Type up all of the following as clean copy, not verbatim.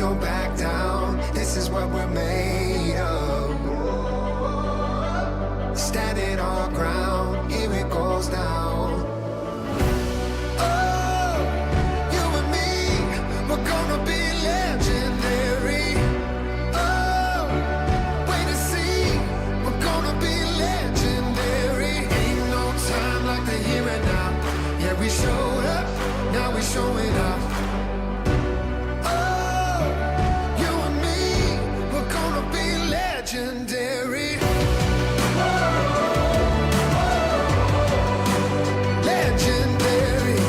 don't back down, this is what we're made of. Standing our ground, here it goes down. Oh, you and me, we're gonna be legendary. Oh, wait and see, we're gonna be legendary. Ain't no time like the here and now. Yeah, we showed up, now we showing up. Legendary. Legendary.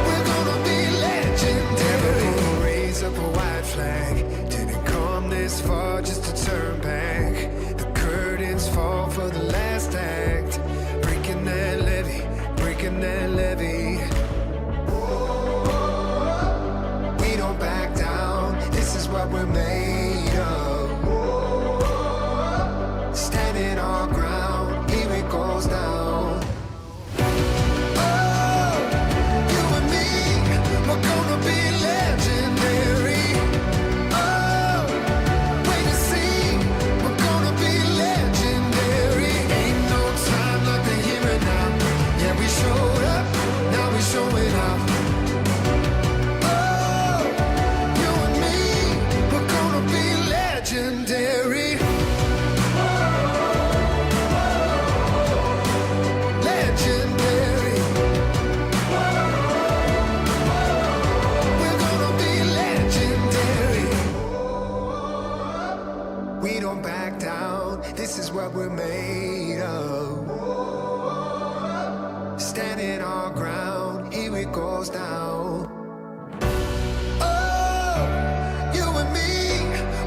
We're gonna be legendary. Raise up a white flag. Didn't come this far just to turn back. The curtains fall for the last act. Breaking that levee, breaking that levee. We don't back down. This is what we're made of. Standing our ground, here it goes down. Oh, you and me, we're gonna be legendary. Oh, wait and see, we're gonna be legendary. Ain't no time like the here and now. Yeah, we showed up, now we showing up. Legendary. Legendary. We're gonna be legendary. We don't back down, this is what we're made of. Standing our ground, here it goes down.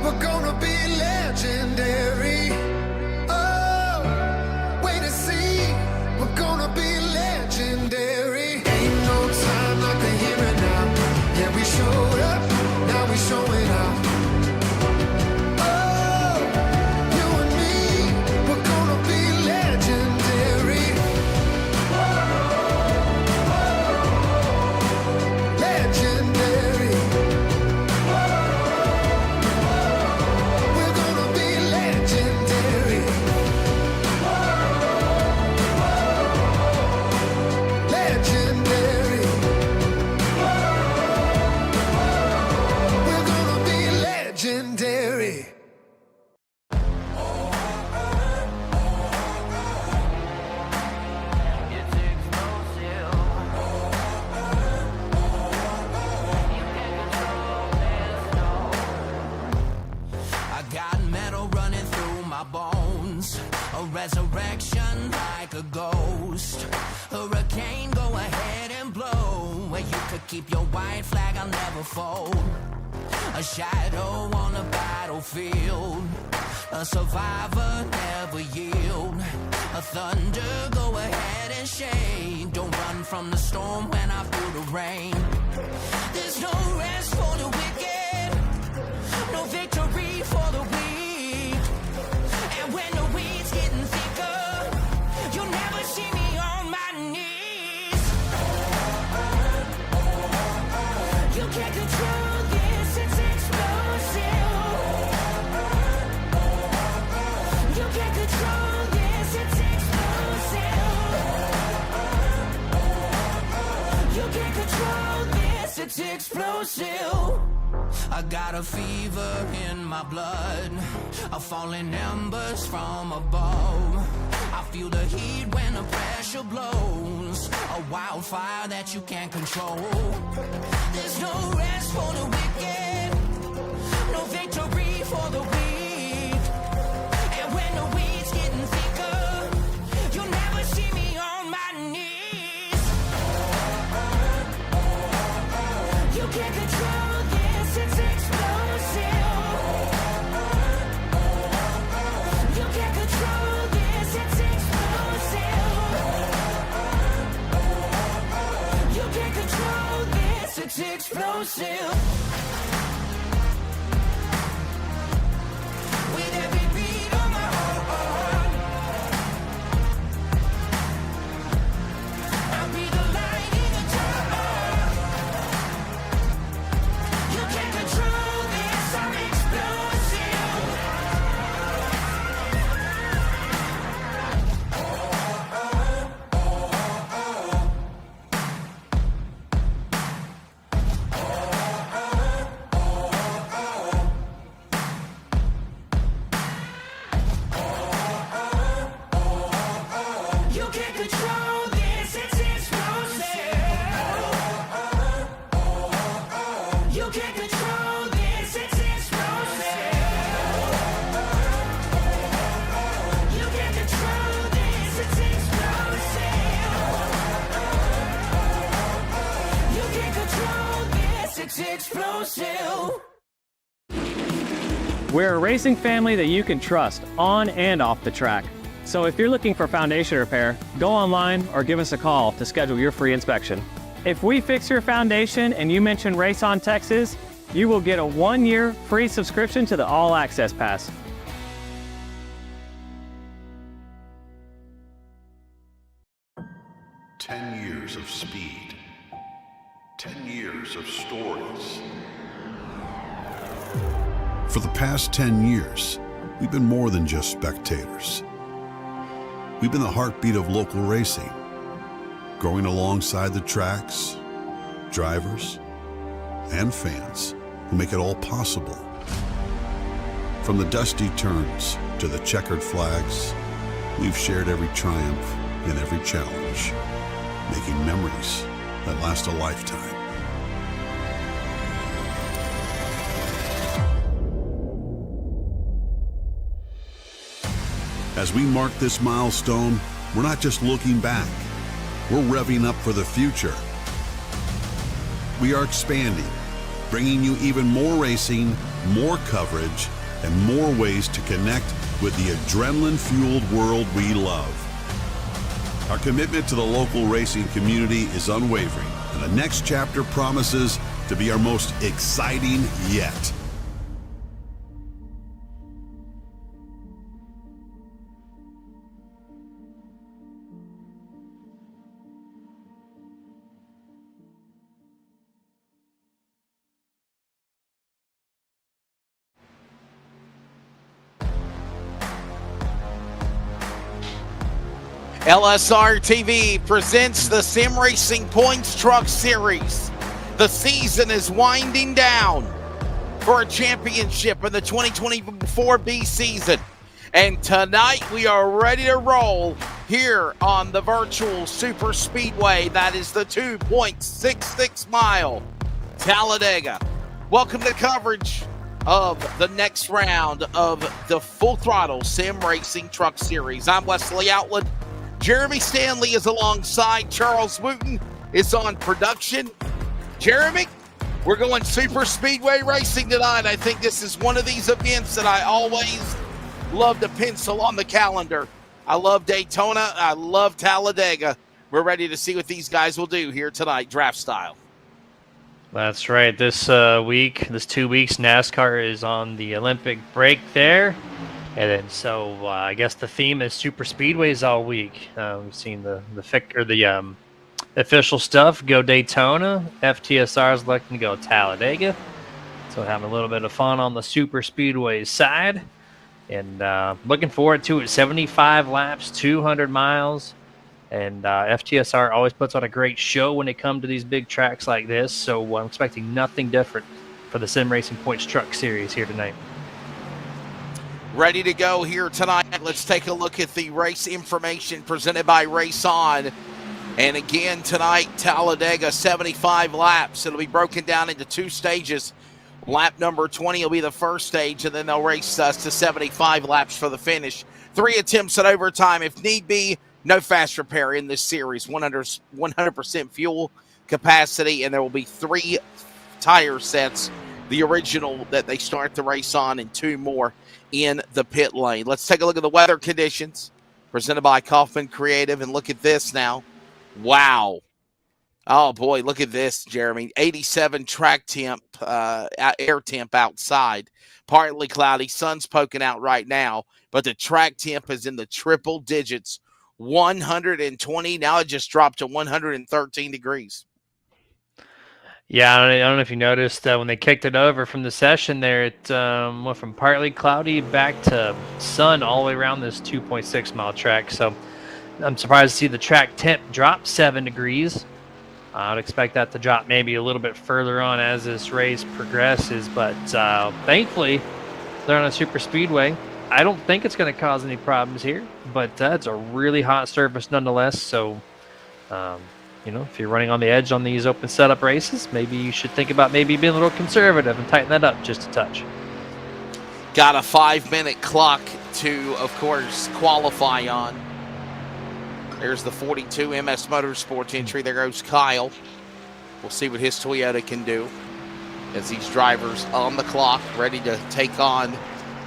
We're gonna be legendary. Oh, wait and see, we're gonna be legendary. Ain't no time like the here and now. Yeah, we showed up, now we showing up. Oh, you and me, we're gonna be legendary. Legendary. Legendary. I got metal running through my bones, a resurrection like a ghost. Hurricane, go ahead and blow. Where you could keep your white flag, I'll never fold. A shadow on the battlefield, a survivor never yield. A thunder, go ahead and shade. Don't run from the storm when I feel the rain. There's no rest for the wicked, no victory for the weak. And when the weeds getting thicker, you'll never see me on my knees. You can't control this, it's explosive. You can't control this, it's explosive. You can't control this, it's explosive. I got a fever in my blood, a falling embers from above. I feel the heat when the pressure blows, a wildfire that you can't control. There's no rest for the wicked, no victory for the weak. And when the weeds getting thicker, you'll never see me on my knees. You can't control this, it's explosive. You can't control this, it's explosive. You can't control this, it's explosive. With every beat of my heart, I'll be the light in the dark. We're a racing family that you can trust on and off the track. So if you're looking for foundation repair, go online or give us a call to schedule your free inspection. If we fix your foundation and you mention Race On Texas, you will get a 1-year free subscription to the All Access Pass. Years of speed, 10 years of stories. For the past 10 years, we've been more than just spectators. We've been the heartbeat of local racing, growing alongside the tracks, drivers, and fans who make it all possible. From the dusty turns to the checkered flags, we've shared every triumph and every challenge, making memories that last a lifetime. As we mark this milestone, we're not just looking back, we're revving up for the future. We are expanding, bringing you even more racing, more coverage, and more ways to connect with the adrenaline-fueled world we love. Our commitment to the local racing community is unwavering, and the next chapter promises to be our most exciting yet. LSRTV presents the Sim Racing Points Truck Series. The season is winding down for a championship in the 2024 B season. And tonight we are ready to roll here on the virtual super speedway. That is the 2.66 mile Talladega. Welcome to coverage of the next round of the Full Throttle Sim Racing Truck Series. I'm Wesley Outland. Jeremy Stanley is alongside. Charles Wooten is on production. Jeremy, we're going super speedway racing tonight. I think this is one of these events that I always love to pencil on the calendar. I love Daytona. I love Talladega. We're ready to see what these guys will do here tonight, draft style. That's right. This 2 weeks, NASCAR is on the Olympic break there. And then, so I guess the theme is super speedways all week. We've seen the official stuff go Daytona. FTSR is electing to go Talladega. So having a little bit of fun on the super speedways side, and looking forward to it. 75 laps, 200 miles, and FTSR always puts on a great show when it comes to these big tracks like this. So I'm expecting nothing different for the Sim Racing Points Truck Series here tonight. Ready to go here tonight. Let's take a look at the race information presented by Race On. And again tonight, Talladega, 75 laps. It'll be broken down into 2 stages. Lap number 20 will be the first stage, and then they'll race us to 75 laps for the finish. 3 attempts at overtime if need be. No fast repair in this series. 100% fuel capacity, and there will be 3 tire sets. The original that they start the race on, and 2 more in the pit lane. Let's take a look at the weather conditions presented by Kaufman Creative, and look at this now. Wow. Oh boy, look at this, Jeremy. 87 track temp, air temp outside. Partly cloudy, sun's poking out right now, but the track temp is in the triple digits. 120, now it just dropped to 113 degrees. Yeah, I don't know if you noticed when they kicked it over from the session there, it went from partly cloudy back to sun all the way around this 2.6 mile track. So I'm surprised to see the track temp drop 7 degrees. I'd expect that to drop maybe a little bit further on as this race progresses. But thankfully, they're on a super speedway. I don't think it's going to cause any problems here, but it's a really hot surface nonetheless. So, if you're running on the edge on these open setup races, maybe you should think about maybe being a little conservative and tighten that up just a touch. Got a 5-minute clock to, of course, qualify on. There's the 42 MS Motorsports entry. There goes Kyle. We'll see what his Toyota can do as these drivers on the clock, ready to take on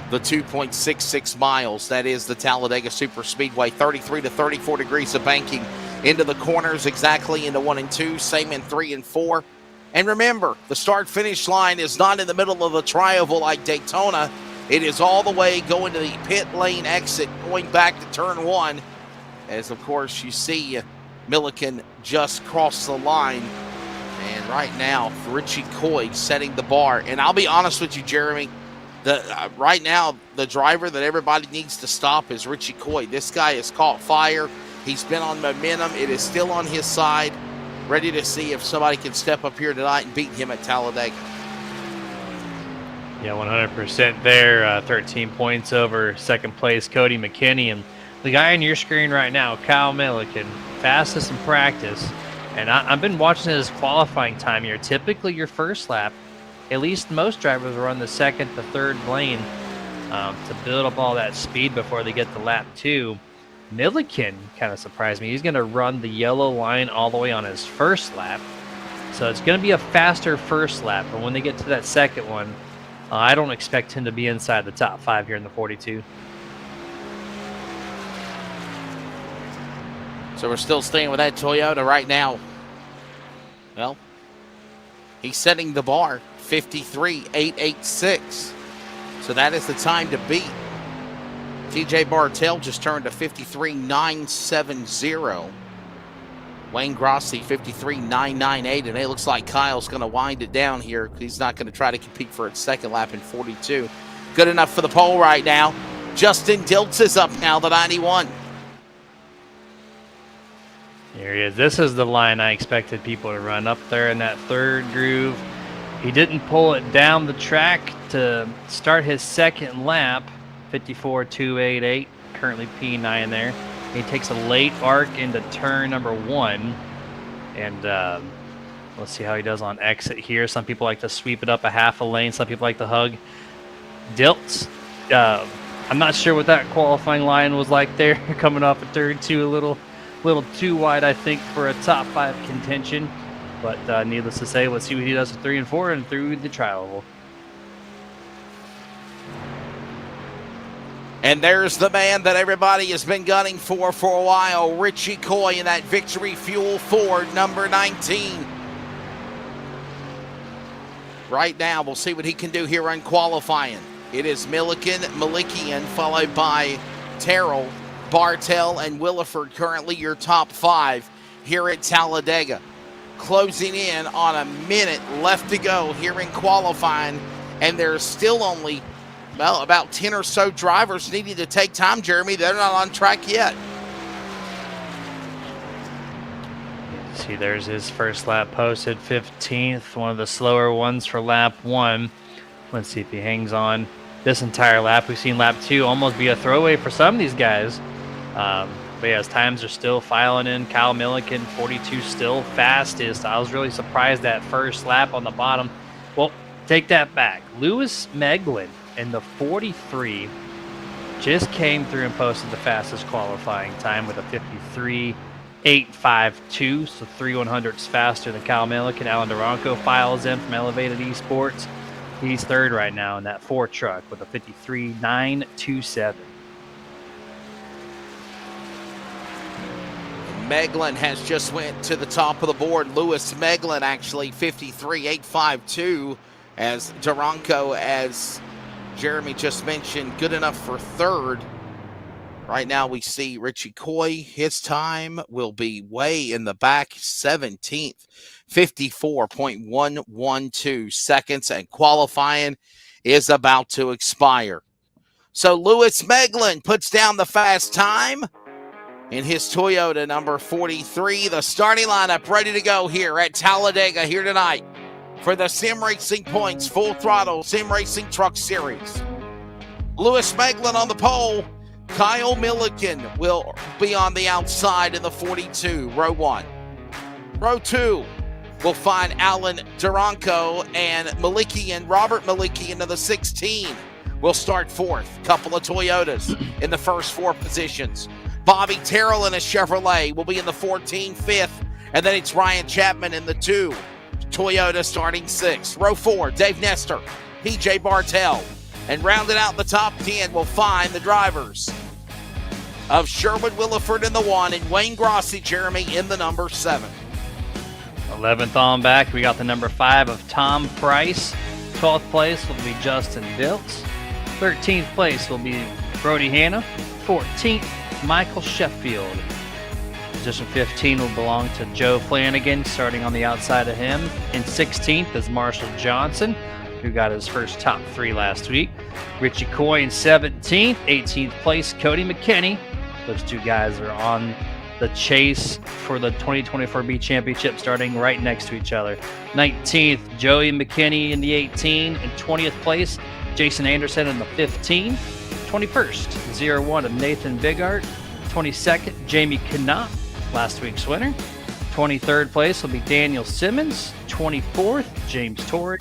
the 2.66 miles. That is the Talladega Superspeedway. 33 to 34 degrees of banking into the corners, exactly into 1 and 2, same in 3 and 4. And remember, the start-finish line is not in the middle of the tri-oval like Daytona. It is all the way going to the pit lane exit, going back to turn 1. As, of course, you see Milliken just crossed the line. And right now, Richie Coy setting the bar. And I'll be honest with you, Jeremy, right now, the driver that everybody needs to stop is Richie Coy. This guy has caught fire. He's been on momentum. It is still on his side. Ready to see if somebody can step up here tonight and beat him at Talladega. Yeah, 100% there. 13 points over second place Cody McKinney. And the guy on your screen right now, Kyle Milliken, fastest in practice. And I've been watching his qualifying time here. Typically your first lap, at least most drivers run the second to third lane to build up all that speed before they get to lap 2. Milliken kind of surprised me. He's going to run the yellow line all the way on his first lap. So it's going to be a faster first lap. And when they get to that second one, I don't expect him to be inside the top 5 here in the 42. So we're still staying with that Toyota right now. Well, he's setting the bar, 53.886. So that is the time to beat. TJ Bartell just turned to 53.970. Wayne Grossi, 53.998. And it looks like Kyle's going to wind it down here. He's not going to try to compete for its second lap in 42. Good enough for the pole right now. Justin Diltz is up now, the 91. Here he is. This is the line I expected people to run up there in that third groove. He didn't pull it down the track to start his second lap. 54.288, currently P9 there. He takes a late arc into turn number 1. And let's see how he does on exit here. Some people like to sweep it up a half a lane. Some people like to hug. Diltz, I'm not sure what that qualifying line was like there. Coming off of turn 2 a little too wide, I think, for a top 5 contention. But needless to say, let's see what he does at 3 and 4 and through the tri-oval. And there's the man that everybody has been gunning for a while, Richie Coy in that Victory Fuel Ford, number 19. Right now, we'll see what he can do here on qualifying. It is Malikian, followed by Terrell, Bartell, and Williford, currently your top 5 here at Talladega. Closing in on a minute left to go here in qualifying, and there's still only about 10 or so drivers needing to take time, Jeremy. They're not on track yet. See, there's his first lap posted, 15th, one of the slower ones for lap 1. Let's see if he hangs on this entire lap. We've seen lap 2 almost be a throwaway for some of these guys. But yeah, his times are still filing in. Kyle Milliken, 42, still fastest. I was really surprised that first lap on the bottom. Well, take that back. Lewis Meglin in the 43 just came through and posted the fastest qualifying time with a 53.852, so 3/100ths faster than Kyle Milliken. Alan Duranco files in from Elevated Esports. He's third right now in that Ford truck with a 53.927. Meglin has just went to the top of the board. Lewis Meglin actually 53.852, as Duranco, as Jeremy just mentioned, good enough for third. Right now we see Richie Coy. His time will be way in the back, 17th, 54.112 seconds, and qualifying is about to expire. So Lewis Meglin puts down the fast time in his Toyota number 43. The starting lineup ready to go here at Talladega here tonight for the Sim Racing Points Full Throttle Sim Racing Truck Series. Lewis Meglin on the pole. Kyle Milliken will be on the outside in the 42, row 1. Row 2 will find Alan Duranco and Malikian, Robert Malikian of the 16 will start fourth. Couple of Toyotas in the first 4 positions. Bobby Terrell in a Chevrolet will be in the 14, 5th, and then it's Ryan Chapman in the 2. Toyota starting 6th. Row 4, Dave Nestor, PJ Bartell, And rounding out the top 10, we'll find the drivers of Sherwood Williford in the 1 and Wayne Grossi, Jeremy, in the number 7. 11th on back, we got the number 5 of Tom Price. 12th place will be Justin Diltz. 13th place will be Brody Hanna. 14th, Michael Sheffield. Position 15 will belong to Joe Flanagan, starting on the outside of him. In 16th is Marshall Johnson, who got his first top 3 last week. Richie Coy in 17th. 18th place, Cody McKinney. Those two guys are on the chase for the 2024B Championship, starting right next to each other. 19th, Joey McKinney in the 18. In 20th place, Jason Anderson in the 15. 21st, 0-1 of Nathan Bigart. 22nd, Jamie Knott, last week's winner. 23rd place will be Daniel Simmons. 24th, James Torrey.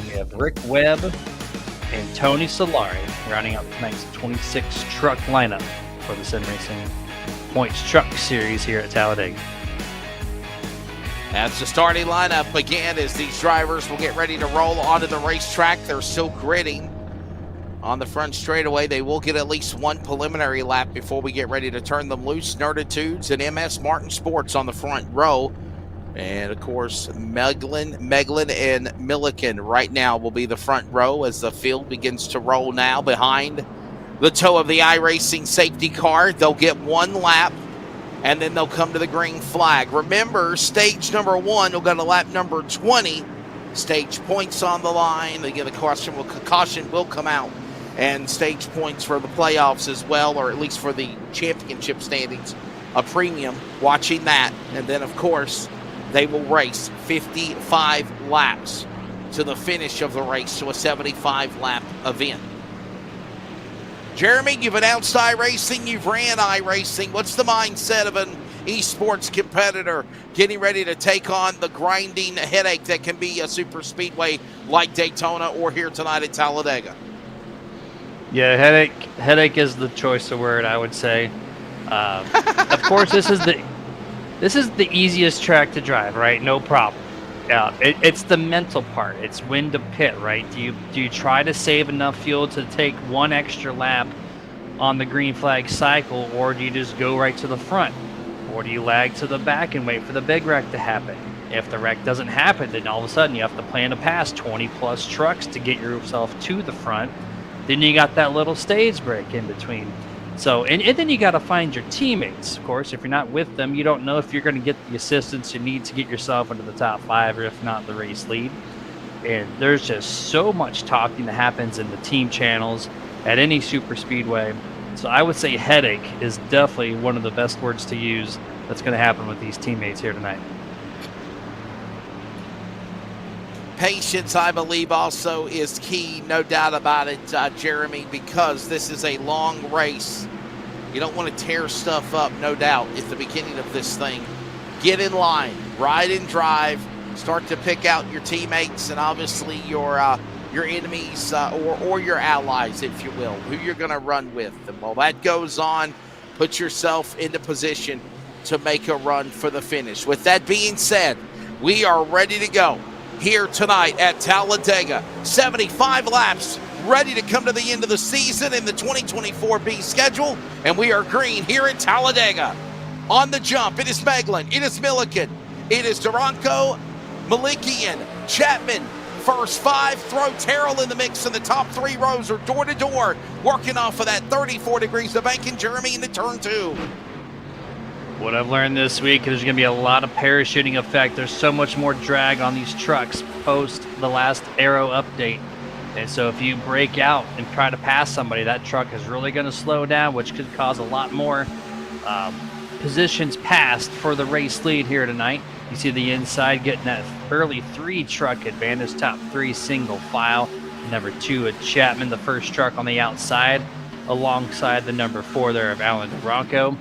We have Rick Webb and Tony Solari rounding out tonight's 26 truck lineup for the Sim Racing Points Truck Series here at Talladega. That's the starting lineup again as these drivers will get ready to roll onto the racetrack. They're still gridding on the front straightaway. They will get at least one preliminary lap before we get ready to turn them loose. Nerditudes and MS Martin Sports on the front row. And of course, Meglin and Milliken right now will be the front row as the field begins to roll now behind the toe of the iRacing safety car. They'll get one lap and then they'll come to the green flag. Remember, stage number 1 will go to lap number 20. Stage points on the line. Again, the caution will come out. And stage points for the playoffs as well, or at least for the championship standings, a premium. Watching that. And then, of course, they will race 55 laps to the finish of the race, to a 75-lap event. Jeremy, you've announced iRacing, you've ran iRacing. What's the mindset of an esports competitor getting ready to take on the grinding headache that can be a super speedway like Daytona or here tonight at Talladega? Yeah, headache is the choice of word, I would say. Of course, this is the easiest track to drive, right? No problem. It's the mental part. It's when to pit, right? Do you try to save enough fuel to take one extra lap on the green flag cycle, or do you just go right to the front? Or do you lag to the back and wait for the big wreck to happen? If the wreck doesn't happen, then all of a sudden you have to plan to pass 20 plus trucks to get yourself to the front. Then you got that little stage break in between. So, and then you got to find your teammates. Of course, if you're not with them, you don't know if you're going to get the assistance you need to get yourself into the top 5, or if not, the race lead. And there's just so much talking that happens in the team channels at any super speedway. So I would say headache is definitely one of the best words to use that's going to happen with these teammates here tonight. Patience, I believe, also is key, no doubt about it, Jeremy, because this is a long race. You don't want to tear stuff up, no doubt, at the beginning of this thing. Get in line, ride and drive, start to pick out your teammates and obviously your enemies or your allies, if you will, who you're going to run with. And while that goes on, put yourself into position to make a run for the finish. With that being said, we are ready to go here tonight at Talladega. 75 laps ready to come to the end of the season in the 2024B schedule, and we are green here at Talladega. On the jump, it is Meglin, it is Milliken, it is Duranko, Malikian, Chapman. First 5, throw Terrell in the mix, and the top 3 rows are door to door, working off of that 34 degrees of banking. Jeremy into turn 2. What I've learned this week is there's going to be a lot of parachuting effect. There's so much more drag on these trucks post the last aero update. And so if you break out and try to pass somebody, that truck is really going to slow down, which could cause a lot more positions passed for the race lead here tonight. You see the inside getting that early 3 truck advantage, top 3 single file. Number 2 at Chapman, the first truck on the outside, alongside the number 4 there of Alan Duranko.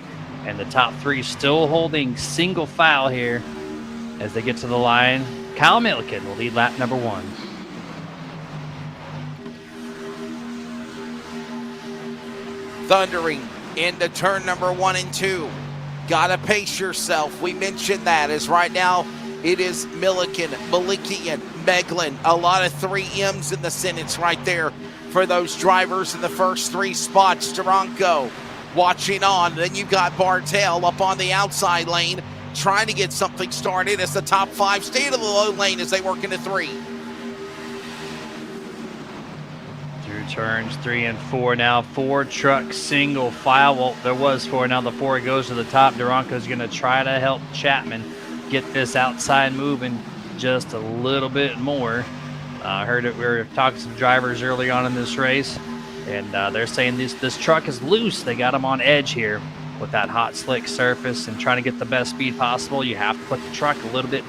And the top 3 still holding single file here as they get to the line. Kyle Milliken will lead lap number 1. Thundering into turn number 1 and 2. Gotta pace yourself. We mentioned that, as right now it is Milliken, Malikian, Meglin. A lot of 3 M's in the sentence right there for those drivers in the first 3 spots. Duranko watching on. Then you've got Bartel up on the outside lane trying to get something started as the top 5 stay to the low lane as they work into 3. Through turns 3 and 4 now. 4 truck single file. Well, there was 4. Now the 4 goes to the top. Duranko's going to try to help Chapman get this outside moving just a little bit more. I heard it. We were talking to some drivers early on in this race, and they're saying this truck is loose. They got them on edge here with that hot, slick surface and trying to get the best speed possible. You have to put the truck a little bit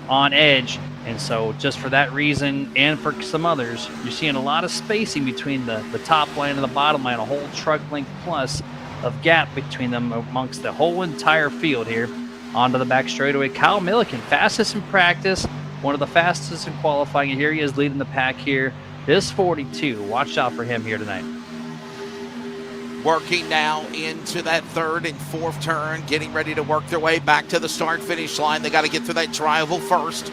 on edge, and so just for that reason and for some others, you're seeing a lot of spacing between the top line and the bottom line, a whole truck length plus of gap between them amongst the whole entire field here. Onto the back straightaway, Kyle Milliken, fastest in practice, one of the fastest in qualifying, and here he is leading the pack here. This 42, watch out for him here tonight. Working now into that 3rd and 4th turn, getting ready to work their way back to the start-finish line. They got to get through that tri-oval first.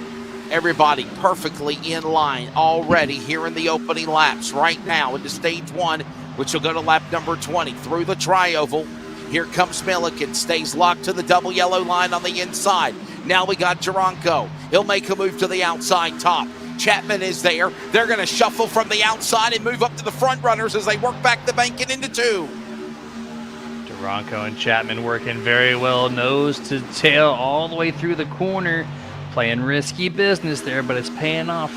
Everybody perfectly in line already here in the opening laps right now into stage 1, which will go to lap number 20 through the tri-oval. Here comes Milliken, stays locked to the double yellow line on the inside. Now we got Duranko. He'll make a move to the outside top. Chapman is there. They're going to shuffle from the outside and move up to the front runners as they work back the bank and into 2. Duranko and Chapman working very well, nose to tail all the way through the corner. Playing risky business there, but it's paying off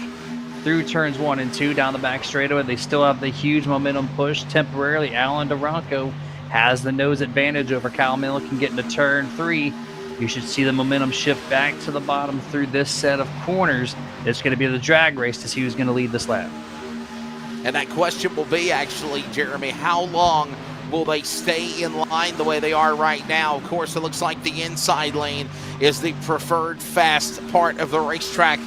through turns 1 and 2 down the back straightaway. They still have the huge momentum push temporarily. Alan Duranko has the nose advantage over Kyle Milliken getting to turn 3. You should see the momentum shift back to the bottom through this set of corners. It's going to be the drag race to see who's going to lead this lap. And that question will be actually, Jeremy, how long will they stay in line the way they are right now? Of course, it looks like the inside lane is the preferred fast part of the racetrack.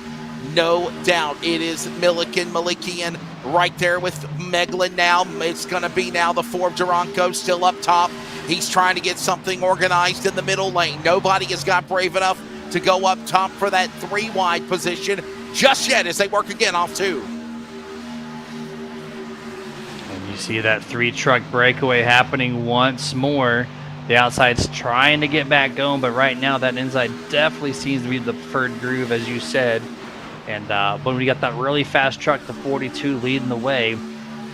No doubt it is Malikian right there with Meglin now. It's going to be now the 4 of Duranko still up top. He's trying to get something organized in the middle lane. Nobody has got brave enough to go up top for that 3 wide position just yet as they work again off 2. And you see that 3 truck breakaway happening once more. The outside's trying to get back going, but right now that inside definitely seems to be the preferred groove, as you said. And when we got that really fast truck, the 42 leading the way,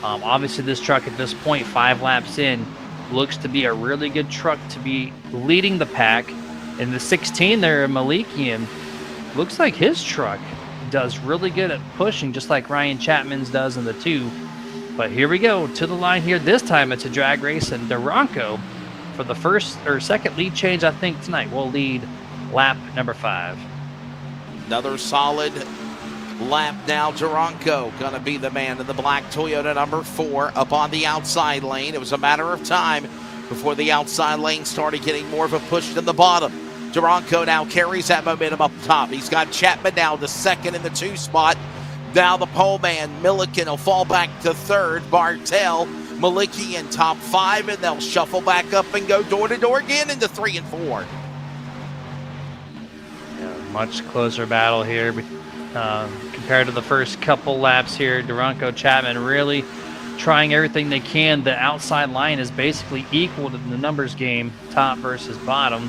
obviously this truck at this point, 5 laps in, looks to be a really good truck to be leading the pack. In the 16 there, Malikian, looks like his truck does really good at pushing, just like Ryan Chapman's does in the 2. But here we go to the line here. This time it's a drag race, and Duranko for the first or second lead change, I think, tonight will lead lap number 5. Another solid lap now. Duranko going to be the man in the black Toyota number 4 up on the outside lane. It was a matter of time before the outside lane started getting more of a push than the bottom. Duranko now carries that momentum up top. He's got Chapman now to 2nd in the 2 spot. Now the pole man, Milliken, will fall back to 3rd. Bartel, Malikian top 5, and they'll shuffle back up and go door to door again into 3 and 4. Much closer battle here compared to the first couple laps here. Duranko, Chapman really trying everything they can. The outside line is basically equal to the numbers game, top versus bottom.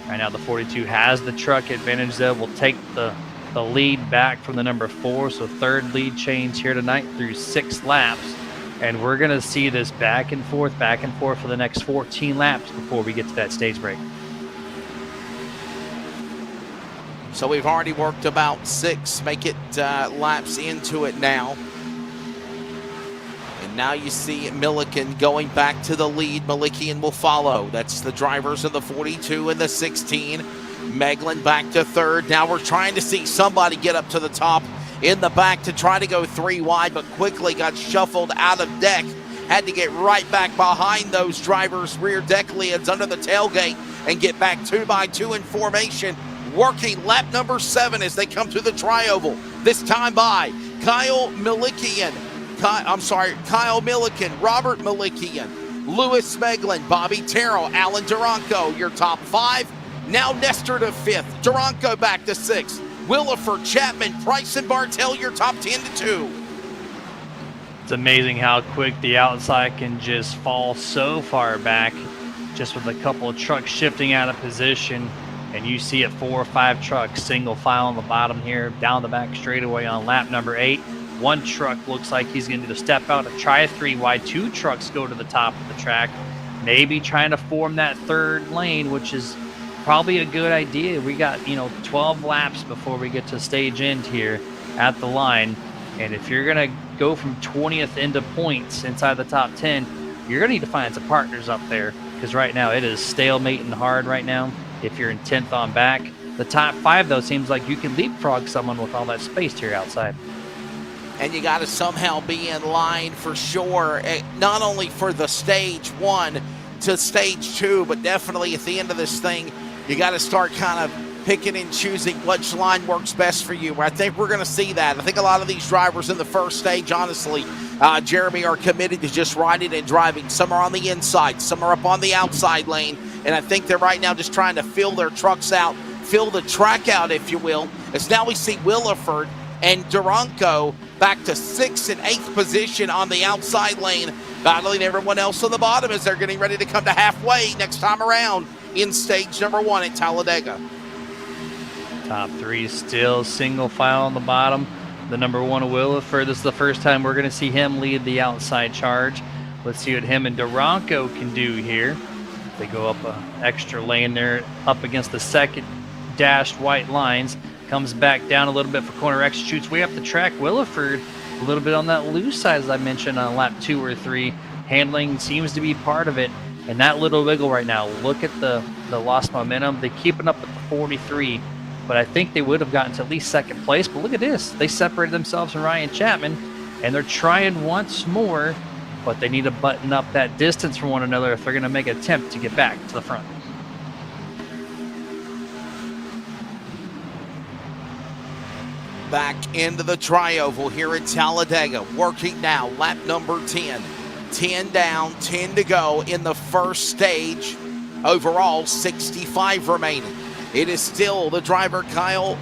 Right now the 42 has the truck advantage, though. Will take the lead back from the number 4, so 3rd lead change here tonight through 6 laps. And we're going to see this back and forth for the next 14 laps before we get to that stage break. So we've already worked about 6, make it laps into it now. And now you see Milliken going back to the lead. Malikian will follow. That's the drivers of the 42 and the 16. Meglin back to 3rd. Now we're trying to see somebody get up to the top in the back to try to go 3 wide, but quickly got shuffled out of deck. Had to get right back behind those drivers' rear deck lids under the tailgate and get back 2 by 2 in formation. Working lap number 7 as they come to the tri-oval. This time by Kyle Milliken, Robert Milliken, Lewis Meglin, Bobby Terrell, Alan Duranko, your top 5. Now Nestor to 5th, Duranko back to 6th, Williford, Chapman, Price, and Bartel, your top 10 to 2. It's amazing how quick the outside can just fall so far back just with a couple of trucks shifting out of position. And you see it 4 or 5 trucks single file on the bottom here, down the back straightaway on lap number 8. One truck looks like he's going to do the step out and try 3 wide. 2 trucks go to the top of the track, maybe trying to form that third lane, which is probably a good idea. We got, 12 laps before we get to stage end here at the line. And if you're going to go from 20th into points inside the top 10, you're going to need to find some partners up there, because right now it is stalemating hard right now if you're in 10th on back. The top 5, though, seems like you can leapfrog someone with all that space to your outside. And you got to somehow be in line for sure, not only for the stage 1 to stage 2, but definitely at the end of this thing, you got to start kind of picking and choosing which line works best for you. I think we're going to see that. I think a lot of these drivers in the first stage, honestly, Jeremy, are committed to just riding and driving. Some are on the inside, some are up on the outside lane, and I think they're right now just trying to fill their trucks out, fill the track out, if you will, as now we see Williford and Duranko back to 6th and 8th position on the outside lane, battling everyone else on the bottom as they're getting ready to come to halfway next time around in stage number 1 at Talladega. Top 3 still single file on the bottom. The number 1 Williford, this is the first time we're going to see him lead the outside charge. Let's see what him and Duranko can do here. They go up an extra lane there, up against the second dashed white lines. Comes back down a little bit for corner X, shoots way up the track. Williford a little bit on that loose side, as I mentioned, on lap 2 or 3. Handling seems to be part of it. And that little wiggle right now, look at the lost momentum. They're keeping up at the 43. But I think they would have gotten to at least 2nd place. But look at this. They separated themselves from Ryan Chapman, and they're trying once more, but they need to button up that distance from one another if they're going to make an attempt to get back to the front. Back into the tri-oval here at Talladega, working now, lap number 10. 10 down, 10 to go in the first stage. Overall, 65 remaining. It is still the driver, Kyle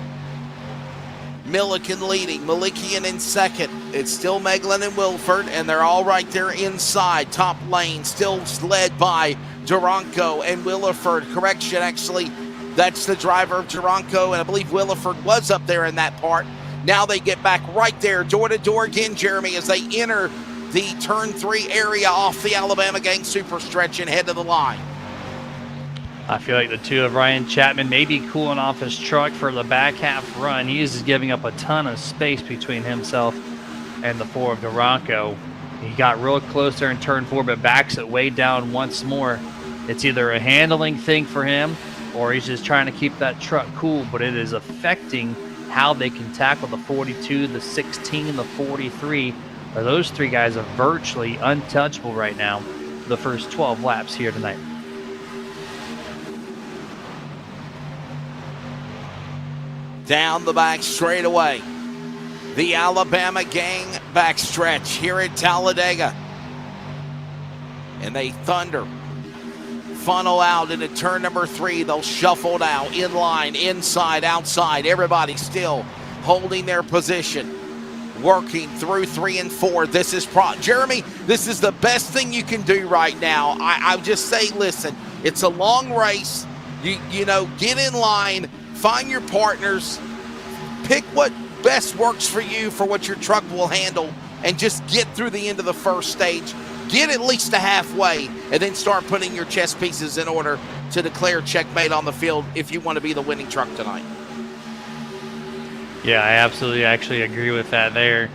Milliken, leading. Malikian in 2nd. It's still Meglin and Wilford, and they're all right there inside. Top lane still led by Duranko and Williford. Correction, actually, that's the driver of Duranko, and I believe Williford was up there in that part. Now they get back right there, door to door again, Jeremy, as they enter the turn 3 area off the Alabama Gang super stretch and head to the line. I feel like the 2 of Ryan Chapman may be cooling off his truck for the back half run. He is giving up a ton of space between himself and the 4 of Duranko. He got real close there in turn 4, but backs it way down once more. It's either a handling thing for him, or he's just trying to keep that truck cool, but it is affecting how they can tackle the 42, the 16, the 43. Those 3 guys are virtually untouchable right now for the first 12 laps here tonight. Down the back straightaway, the Alabama Gang backstretch here at Talladega. And they thunder, funnel out into turn number 3. They'll shuffle now, in line, inside, outside. Everybody still holding their position, working through 3 and 4. This is Jeremy, this is the best thing you can do right now. I would just say, listen, it's a long race. You know, get in line, find your partners, pick what best works for you for what your truck will handle, and just get through the end of the first stage. Get at least to halfway, and then start putting your chess pieces in order to declare checkmate on the field if you want to be the winning truck tonight. Yeah, I absolutely actually agree with that there.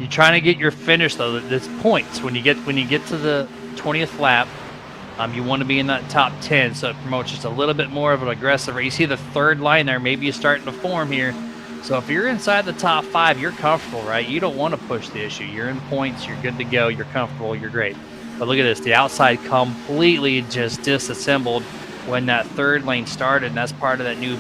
You're trying to get your finish, though. There's points when you get to the 20th lap. You want to be in that top 10, so it promotes just a little bit more of an aggressive race. You see the 3rd line there, maybe you're starting to form here. So if you're inside the top 5, you're comfortable, right? You don't want to push the issue. You're in points, you're good to go, you're comfortable, you're great. But look at this, the outside completely just disassembled when that 3rd lane started, and that's part of that new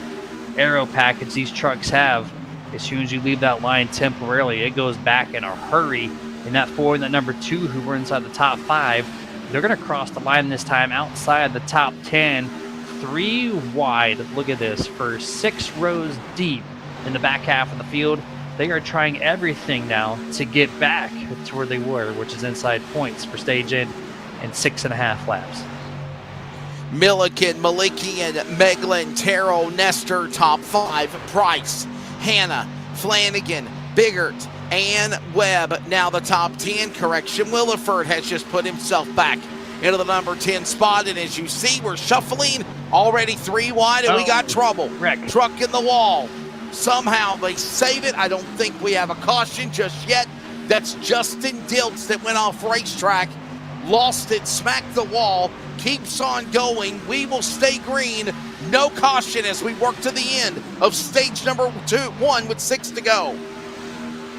aero package these trucks have. As soon as you leave that line temporarily, it goes back in a hurry. And that 4 and that number 2 who were inside the top 5, they're going to cross the line this time outside the top 10, 3 wide. Look at this, for 6 rows deep in the back half of the field. they are trying everything now to get back to where they were, which is inside points for stage in 6.5 laps. Milliken, Malikian, Meglin, Terrell, Nestor, top 5. Price, Hannah, Flanagan, Biggert, and Webb. Now the top 10. Correction, Williford has just put himself back into the number 10 spot. And as you see, we're shuffling already 3 wide, and we got trouble. Wreck. Truck in the wall. Somehow they save it. I don't think we have a caution just yet. That's Justin Diltz that went off racetrack, lost it, smacked the wall, keeps on going. We will stay green. No caution as we work to the end of stage number 1 with 6 to go.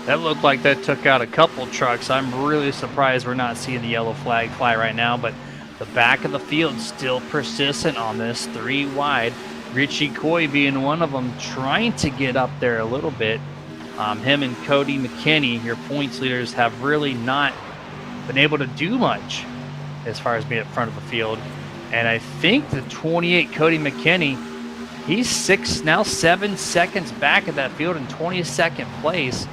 That looked like that took out a couple trucks. I'm really surprised we're not seeing the yellow flag fly right now, but the back of the field still persistent on this, 3 wide. Richie Coy being one of them, trying to get up there a little bit. Him and Cody McKinney, your points leaders, have really not been able to do much as far as being at front of the field. And I think the 28 Cody McKinney, he's 7 seconds back at that field in 22nd place.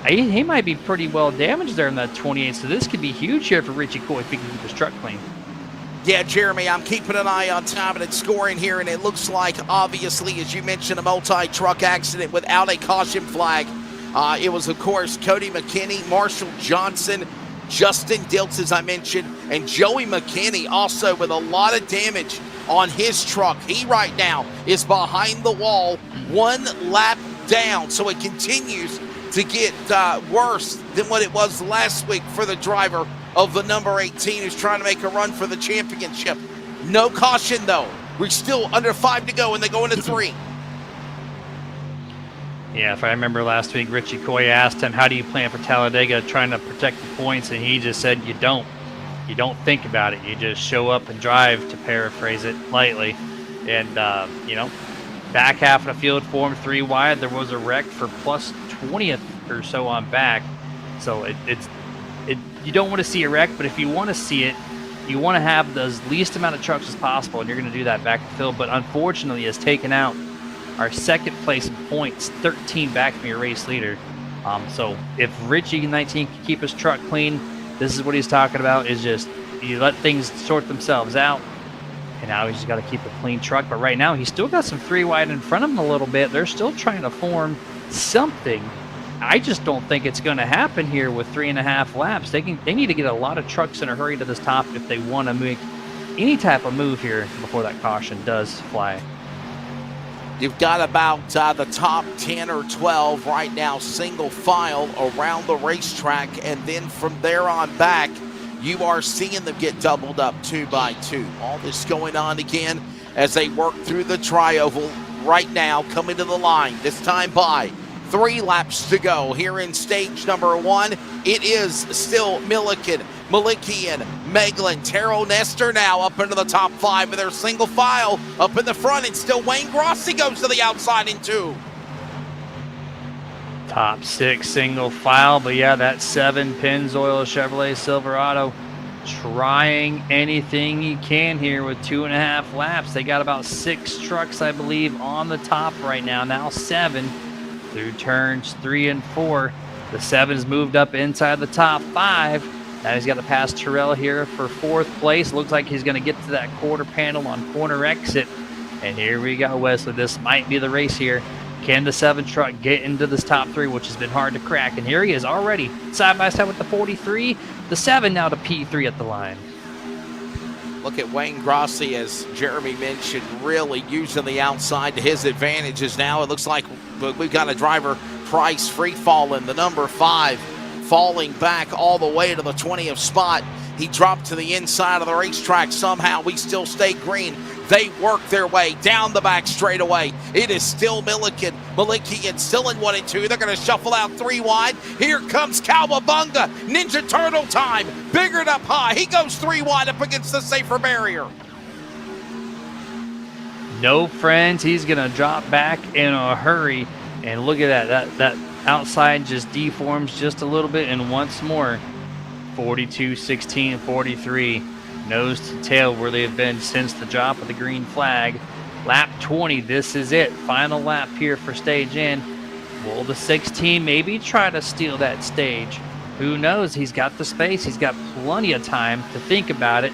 He might be pretty well damaged there in that 28, so this could be huge here for Richie Coy if he can keep his truck clean. Yeah, Jeremy, I'm keeping an eye on time and scoring here, and it looks like, obviously, as you mentioned, a multi-truck accident without a caution flag. It was, of course, Cody McKinney, Marshall Johnson, Justin Diltz, as I mentioned, and Joey McKinney also with a lot of damage on his truck. He right now is behind the wall, 1 lap down, so it continues to get worse than what it was last week for the driver of the number 18 who's trying to make a run for the championship. No caution, though. We're still under 5 to go, and they go into 3. Yeah, if I remember last week, Richie Coy asked him, how do you plan for Talladega, trying to protect the points? And he just said, you don't. You don't think about it. You just show up and drive, to paraphrase it lightly. And, back half of the field formed 3 wide. There was a wreck for plus 20th or so on back. So you don't want to see a wreck, but if you want to see it, you want to have the least amount of trucks as possible, and you're going to do that back in the field. But unfortunately, it's taken out our 2nd place in points, 13 back from your race leader. So if Richie 19 can keep his truck clean, this is what he's talking about, is just you let things sort themselves out. And now he's got to keep a clean truck. But right now, he's still got some 3 wide in front of him a little bit. They're still trying to form something. I just don't think it's going to happen here with 3.5 laps. They need to get a lot of trucks in a hurry to this top if they want to make any type of move here before that caution does fly. You've got about the top 10 or 12 right now, single file around the racetrack, and then from there on back, you are seeing them get doubled up 2 by 2. All this going on again as they work through the tri-oval right now, coming to the line, this time by 3 laps to go here in stage number 1. It is still Milliken, Malikian, Meglin, Terrell, Nestor now up into the top 5 of their single file up in the front, and still Wayne Grossi goes to the outside in 2. Top 6 single file, but yeah, that 7 Pennzoil Chevrolet Silverado trying anything he can here with 2.5 laps. They got about 6 trucks, I believe, on the top right now 7 through turns 3 and 4. The 7's moved up inside the top 5. Now he's got to pass Terrell here for 4th place. Looks like he's going to get to that quarter panel on corner exit. And here we go, Wesley. This might be the race here. Can the 7 truck get into this top 3, which has been hard to crack? And here he is already side by side with the 43. The 7 now to P3 at the line. Look at Wayne Grossi, as Jeremy mentioned, really using the outside to his advantages now. It looks like we've got a driver, Price, free falling, the number 5, falling back all the way to the 20th spot. He dropped to the inside of the racetrack. Somehow we still stay green. They work their way down the back straightaway. It is still Milliken. Malikian still in 1 and 2. They're going to shuffle out 3 wide. Here comes Cowabunga. Ninja Turtle time. Biggert up high. He goes 3 wide up against the safer barrier. No friends. He's going to drop back in a hurry. And look at that. That outside just deforms just a little bit. And once more, 42, 16, 43. Nose to tail where they've been since the drop of the green flag. Lap 20, this is it. Final lap here for stage in. Will the 16 maybe try to steal that stage? Who knows? He's got the space. He's got plenty of time to think about it.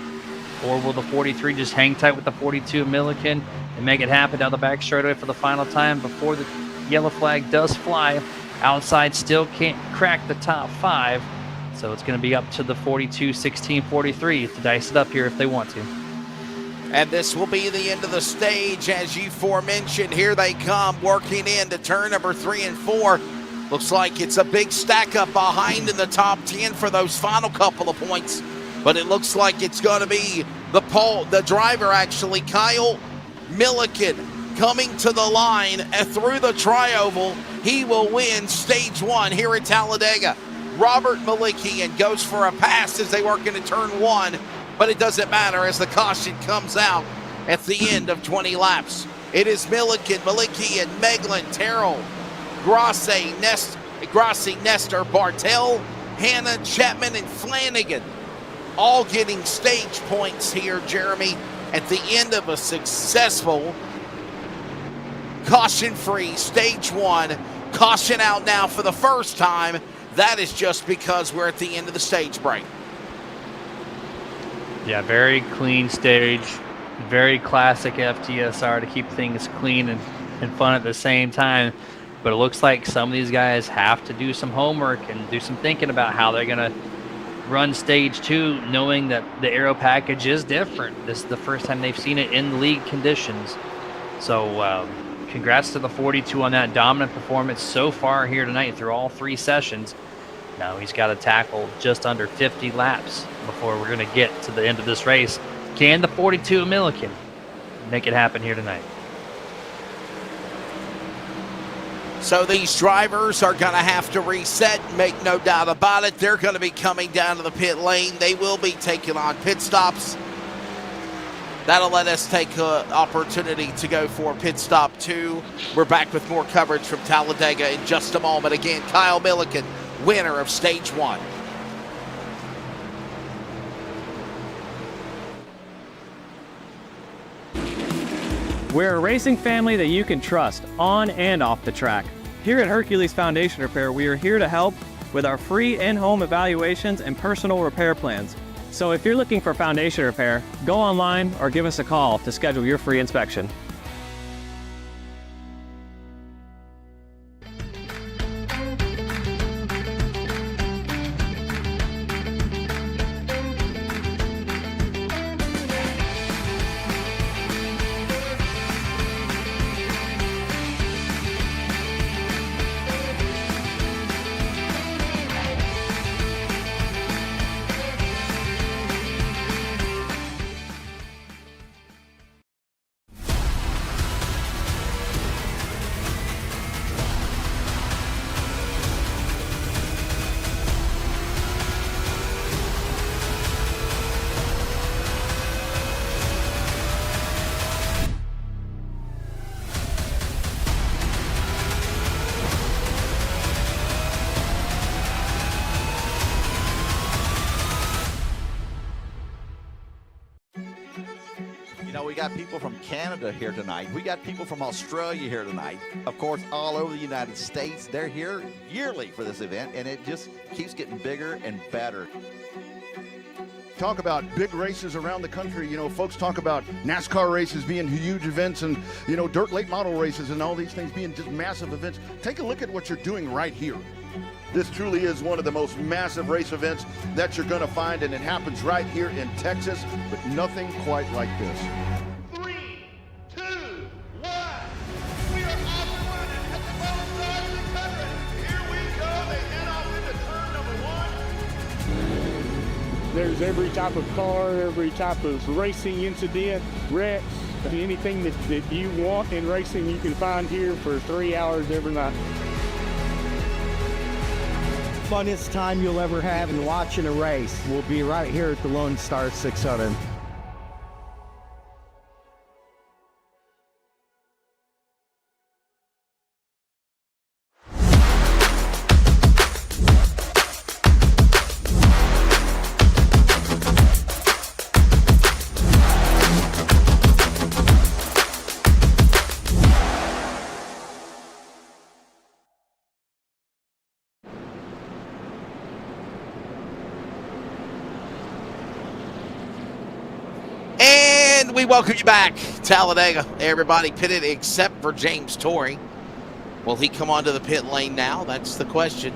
Or will the 43 just hang tight with the 42 Milliken and make it happen down the back straightaway for the final time before the yellow flag does fly? Outside still can't crack the top 5. So it's going to be up to the 42, 16, 43 to dice it up here if they want to. And this will be the end of the stage. As you forementioned, here they come working into turn number 3 and 4. Looks like it's a big stack up behind in the top 10 for those final couple of points. But it looks like it's going to be the driver, actually, Kyle Milliken, coming to the line through the tri-oval. He will win stage 1 here at Talladega. Robert Malikian goes for a pass as they work into turn 1, but it doesn't matter as the caution comes out at the end of 20 laps. It is Milliken, Malikian, Meglin, Terrell, Grassi, Nestor, Bartel, Hanna, Chapman, and Flanagan, all getting stage points here, Jeremy, at the end of a successful caution-free stage 1. Caution out now for the first time. That is just because we're at the end of the stage break. Yeah, very clean stage, very classic FTSR to keep things clean and fun at the same time. But it looks like some of these guys have to do some homework and do some thinking about how they're going to run stage 2, knowing that the aero package is different. This is the first time they've seen it in league conditions. So congrats to the 42 on that dominant performance so far here tonight through all 3 sessions. Now he's got to tackle just under 50 laps before we're going to get to the end of this race. Can the 42 Milliken make it happen here tonight? So these drivers are going to have to reset, make no doubt about it. They're going to be coming down to the pit lane. They will be taking on pit stops. That'll let us take an opportunity to go for pit stop 2. We're back with more coverage from Talladega in just a moment. Again, Kyle Milliken, winner of stage 1. We're a racing family that you can trust on and off the track. Here at Hercules Foundation Repair, we are here to help with our free in-home evaluations and personal repair plans. So if you're looking for foundation repair, go online or give us a call to schedule your free inspection. You know, we got people from Canada here tonight. We got people from Australia here tonight. Of course, all over the United States. They're here yearly for this event, and it just keeps getting bigger and better. Talk about big races around the country. You know, folks talk about NASCAR races being huge events and, you know, dirt late model races and all these things being just massive events. Take a look at what you're doing right here. This truly is one of the most massive race events that you're going to find, and it happens right here in Texas, but nothing quite like this. 3, 2, 1. We are off and running at the both sides of the country. Here we go. They head off into turn number 1. There's every type of car, every type of racing incident, wrecks, anything that you want in racing you can find here for 3 hours every night. Funnest time you'll ever have in watching a race will be right here at the Lone Star 600. And we welcome you back, Talladega. Everybody pitted except for James Torrey. Will he come onto the pit lane now? That's the question.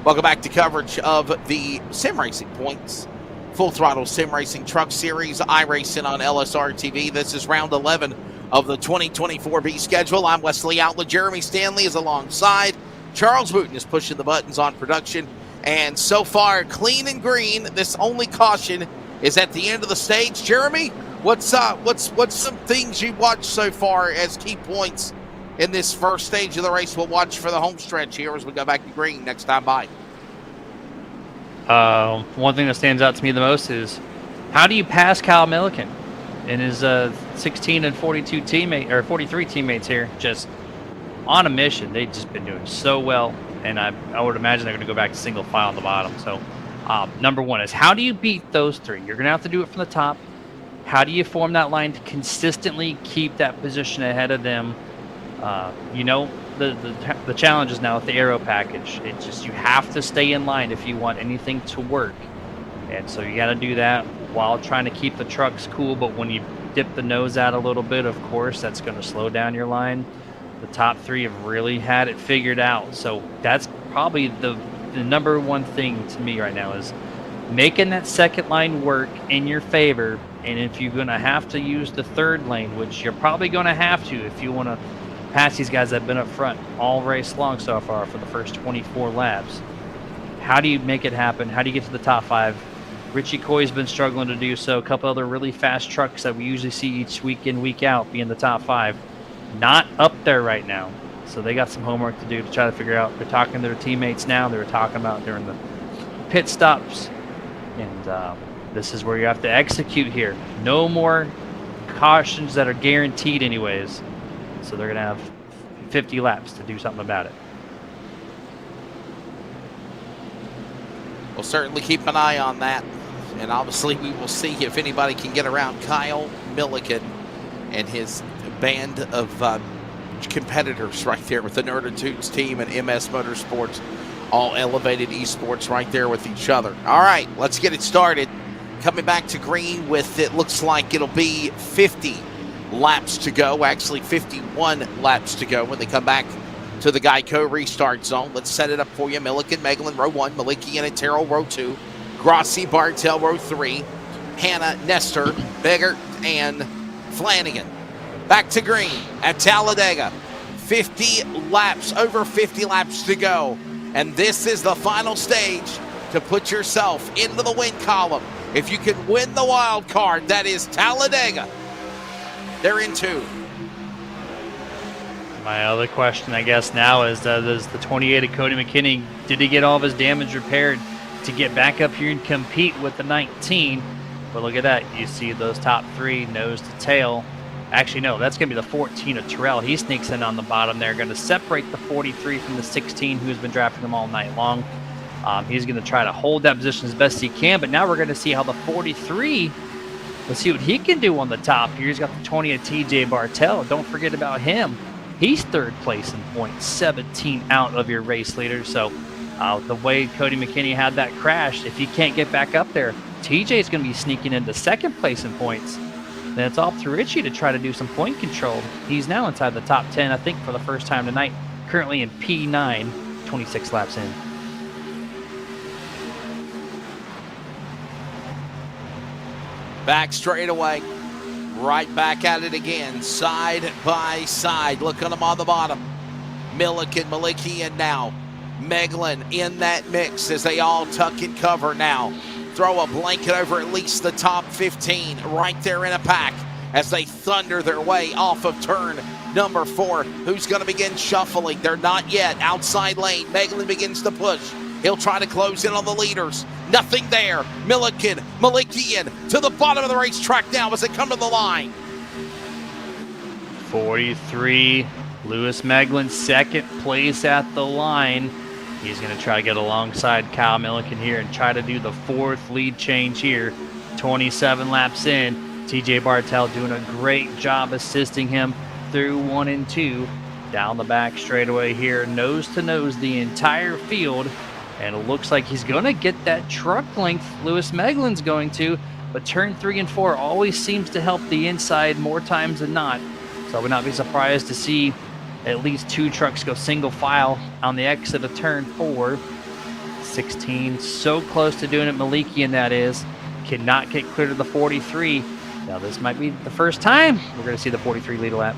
Welcome back to coverage of the Sim Racing Points Full Throttle Sim Racing Truck Series, iRacing on LSRTV. This is round 11 of the 2024 B schedule. I'm Wesley Outlet. Jeremy Stanley is alongside. Charles Wooten is pushing the buttons on production. And so far, clean and green. This only caution is at the end of the stage. Jeremy, what's some things you watched so far as key points in this first stage of the race? We'll watch for the home stretch here as we go back to green next time by. One thing that stands out to me the most is how do you pass Kyle Milliken and his 16 and 42 teammate or 43 teammates here, just on a mission. They've just been doing so well, and I would imagine they're going to go back to single file on the bottom. So number one is, how do you beat those three? You're going to have to do it from the top. How do you form that line to consistently keep that position ahead of them? The challenge is now with the aero package. It's just, you have to stay in line if you want anything to work. And so you got to do that while trying to keep the trucks cool. But when you dip the nose out a little bit, of course, that's going to slow down your line. The top three have really had it figured out. So that's probably the number one thing to me right now, is making that second line work in your favor. And if you're going to have to use the third lane, which you're probably going to have to if you want to pass these guys that have been up front all race long so far for the first 24 laps, how do you make it happen? How do you get to the top five? Richie Coy's been struggling to do so. A couple other really fast trucks that we usually see each week in, week out be in the top five, not up there right now. So they got some homework to do to try to figure out. They're talking to their teammates now. They were talking about during the pit stops. And this is where you have to execute here. No more cautions that are guaranteed anyways. So they're going to have 50 laps to do something about it. We'll certainly keep an eye on that. And obviously we will see if anybody can get around Kyle Milliken and his band of competitors right there with the Nerd and Toots team and MS Motorsports, all elevated esports right there with each other. All right, let's get it started. Coming back to green with, it looks like it'll be 50 laps to go, actually 51 laps to go when they come back to the Geico restart zone. Let's set it up for you. Milliken, Megalin, row 1, Maliki and Terrell, row 2, Grossi, Bartel, row 3, Hannah, Nestor, Beggart, and Flanagan. Back to green at Talladega. 50 laps, over 50 laps to go. And this is the final stage to put yourself into the win column. If you can win the wild card, that is Talladega. They're in 2. My other question, I guess, now is does the 28 of Cody McKinney, did he get all of his damage repaired to get back up here and compete with the 19? But look at that. You see those top three, nose to tail. Actually, no, that's going to be the 14 of Terrell. He sneaks in on the bottom there. Going to separate the 43 from the 16, who's been drafting them all night long. He's going to try to hold that position as best he can. But now we're going to see how the 43, let's see what he can do on the top here. He's got the 20 of TJ Bartel. Don't forget about him. He's third place in points, 17 out of your race leader. So the way Cody McKinney had that crash, if he can't get back up there, TJ's going to be sneaking into second place in points. Then it's off to Richie to try to do some point control. He's now inside the top 10, I think, for the first time tonight. Currently in P9, 26 laps in. Back straight away. Right back at it again. Side by side. Look at them on the bottom. Milliken, Maliki, and now Meglin in that mix as they all tuck and cover now. Throw a blanket over at least the top 15 right there in a pack as they thunder their way off of turn number 4. Who's going to begin shuffling? They're not yet. Outside lane. Meglin begins to push. He'll try to close in on the leaders. Nothing there. Milliken, Malikian to the bottom of the racetrack now as they come to the line. 43, Lewis Meglin, second place at the line. He's going to try to get alongside Kyle Milliken here and try to do the 4th lead change here. 27 laps in. TJ Bartel doing a great job assisting him through 1 and 2. Down the back straightaway here, nose to nose the entire field. And it looks like he's going to get that truck length. Lewis Meglin's going to. but turn 3 and 4 always seems to help the inside more times than not. So I would not be surprised to see at least 2 trucks go single file on the exit of turn 4. 16, so close to doing it. Malikian, that is, cannot get clear to the 43. Now this might be the first time we're going to see the 43 lead a lap.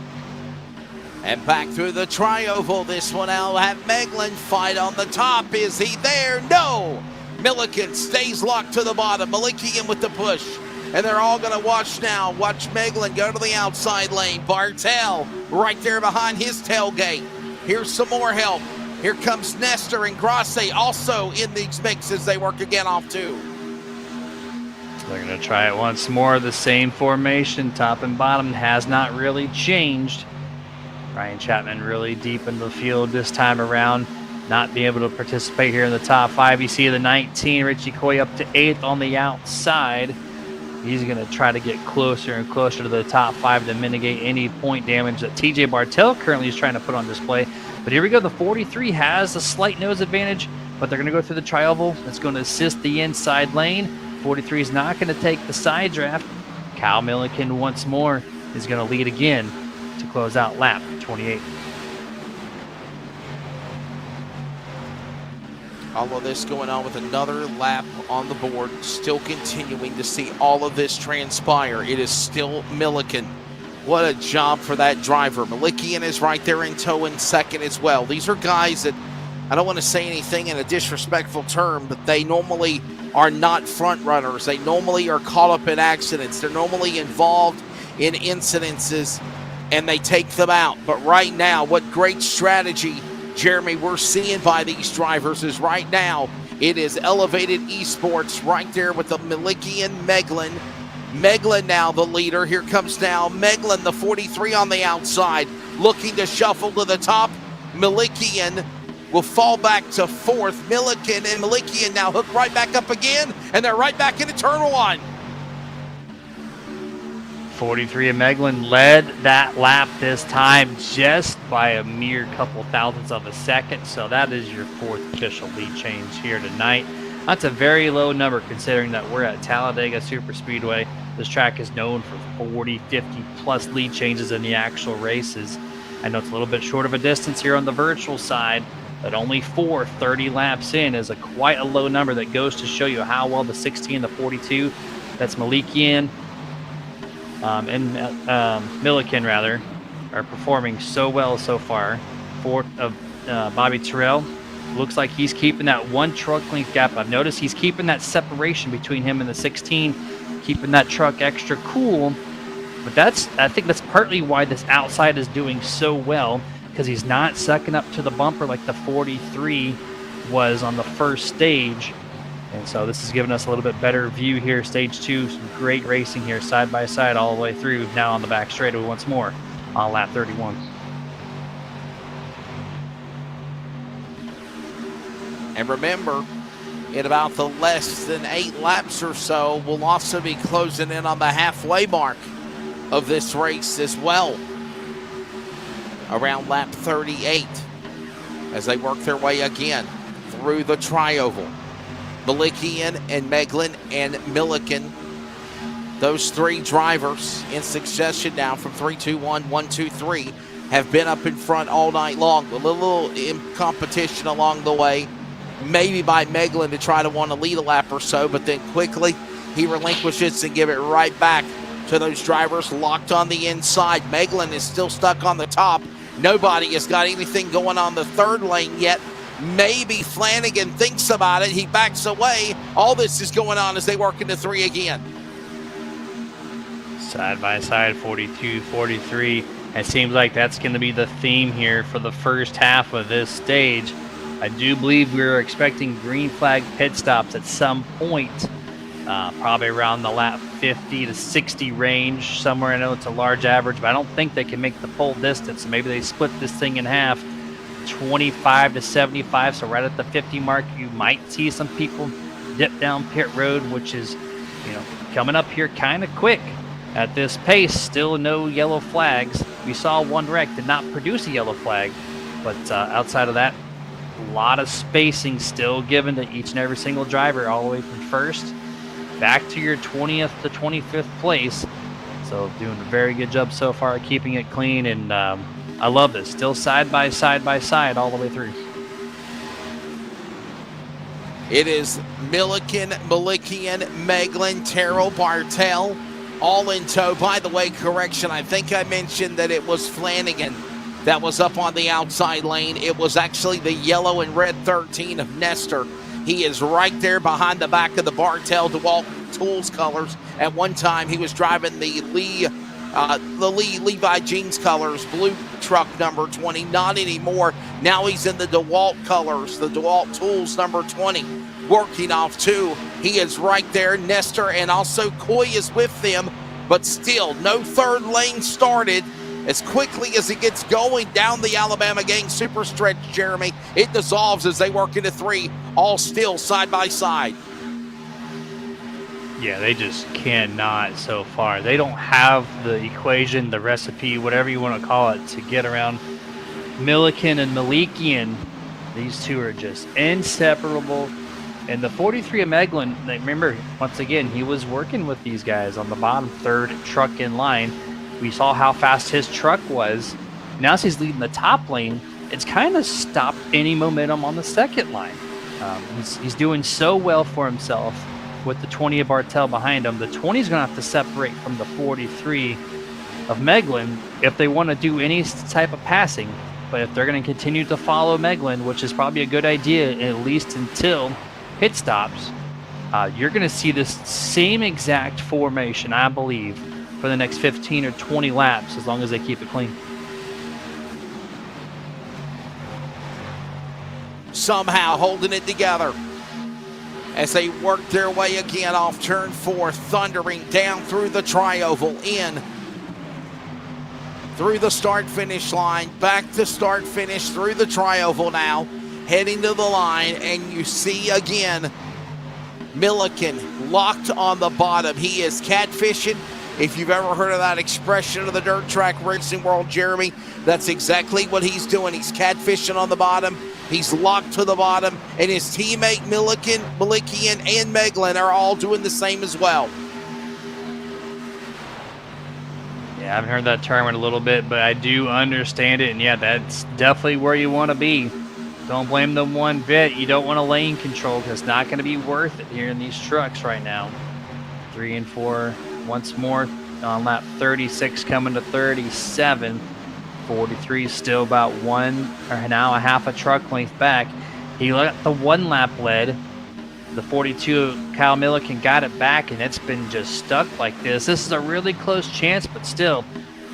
And back through the tri-oval, this one I'll have Meglin fight on the top. Is he there? No! Milliken stays locked to the bottom. Malikian with the push. And they're all going to watch now. Watch Meglin go to the outside lane. Bartel right there behind his tailgate. Here's some more help. Here comes Nestor and Grasse also in these mix as they work again off 2. They're going to try it once more. The same formation, top and bottom, has not really changed. Ryan Chapman really deep in the field this time around, not being able to participate here in the top 5. You see the 19, Richie Coy up to 8th on the outside. He's going to try to get closer and closer to the top 5 to mitigate any point damage that TJ Bartel currently is trying to put on display. But here we go. The 43 has a slight nose advantage, but they're going to go through the tri-oval. That's going to assist the inside lane. 43 is not going to take the side draft. Kyle Milliken once more is going to lead again to close out lap 28. All of this going on with another lap on the board, still continuing to see all of this transpire. It is still Milliken. What a job for that driver. Malikian is right there in tow in second as well. These are guys that, I don't want to say anything in a disrespectful term, but they normally are not front runners. They normally are caught up in accidents. They're normally involved in incidences, and they take them out. But right now, what great strategy, Jeremy, we're seeing by these drivers is right now, it is elevated esports right there with the Malikian Meglin. Meglin now the leader. Here comes now Meglin, the 43 on the outside, looking to shuffle to the top. Malikian will fall back to 4th. Milliken and Malikian now hook right back up again, and they're right back into turn 1. 43 and Meglin led that lap this time just by a mere couple thousandths of a second. So that is your 4th official lead change here tonight. That's a very low number considering that we're at Talladega Superspeedway. This track is known for 40, 50 plus lead changes in the actual races. I know it's a little bit short of a distance here on the virtual side, but only 30 laps in is quite a low number that goes to show you how well the 16 and the 42, that's Malikian and Milliken rather, are performing so well so far. Bobby Terrell looks like he's keeping that 1 truck length gap. I've noticed he's keeping that separation between him and the 16, keeping that truck extra cool. But I think that's partly why this outside is doing so well, because he's not sucking up to the bumper like the 43 was on the first stage. And so this is giving us a little bit better view here. Stage 2, some great racing here side by side all the way through. Now on the back straightaway once more on lap 31. And remember, in about the less than 8 laps or so, we'll also be closing in on the halfway mark of this race as well, around lap 38, as they work their way again through the tri-oval. Malikian and Meglin and Milliken, those 3 drivers in succession now from 3-2-1, 1-2-3, have been up in front all night long. A little in competition along the way, maybe by Meglin to try to want to lead a lap or so, but then quickly he relinquishes and give it right back to those drivers locked on the inside. Meglin is still stuck on the top. Nobody has got anything going on the 3rd lane yet. Maybe Flanagan thinks about it. He backs away. All this is going on as they work into 3 again. Side by side, 42, 43. It seems like that's going to be the theme here for the first half of this stage. I do believe we're expecting green flag pit stops at some point, probably around the lap 50 to 60 range somewhere. I know it's a large average, but I don't think they can make the pole distance. So maybe they split this thing in half, 25 to 75. So right at the 50 mark, you might see some people dip down pit road, which is, coming up here kind of quick at this pace. Still no yellow flags. We saw one wreck, did not produce a yellow flag, but outside of that, a lot of spacing still given to each and every single driver all the way from 1st back to your 20th to 25th place. So doing a very good job so far, keeping it clean, and I love this. Still side by side all the way through. It is Milliken, Malikian, Meglin, Terrell, Bartel, all in tow. By the way, correction, I think I mentioned that it was Flanagan that was up on the outside lane. It was actually the yellow and red 13 of Nestor. He is right there behind the back of the Bartel DeWalt Tools colors. At one time, he was driving the Levi Jeans colors, blue truck number 20. Not anymore. Now he's in the DeWalt colors, the DeWalt Tools number 20, working off two. He is right there. Nestor and also Coy is with them, but still no third lane started. As quickly as it gets going down the Alabama Gang super stretch, Jeremy, it dissolves as they work into three, all still side by side. Yeah, they just cannot so far. They don't have the equation, the recipe, whatever you want to call it, to get around Milliken and Malikian. These two are just inseparable. And the 43 of Meglin, remember, once again, he was working with these guys on the bottom third truck in line. We saw how fast his truck was. Now as he's leading the top lane, it's kind of stopped any momentum on the second line. He's doing so well for himself with the 20 of Bartel behind him. The 20 is going to have to separate from the 43 of Meglin if they want to do any type of passing. But if they're going to continue to follow Meglin, which is probably a good idea, at least until pit stops, you're going to see this same exact formation, I believe, for the next 15 or 20 laps, as long as they keep it clean. Somehow holding it together as they work their way again off turn 4, thundering down through the tri-oval, in through the start-finish line, back to start-finish through the tri-oval now, heading to the line, and you see again Milliken locked on the bottom. He is catfishing. If you've ever heard of that expression of the dirt track racing world, Jeremy, that's exactly what he's doing. He's catfishing on the bottom. He's locked to the bottom, and his teammate Milliken, Malikian, and Meglin are all doing the same as well. Yeah, I haven't heard that term in a little bit, but I do understand it, and yeah, that's definitely where you want to be. Don't blame them one bit. You don't want to lane control, because it's not going to be worth it here in these trucks right now. 3 and 4 once more on lap 36, coming to 37. 43 still about one, or now a half a truck length back. He let the 1 lap lead. The 42 Kyle Milliken got it back, and it's been just stuck like this. This is a really close chance, but still,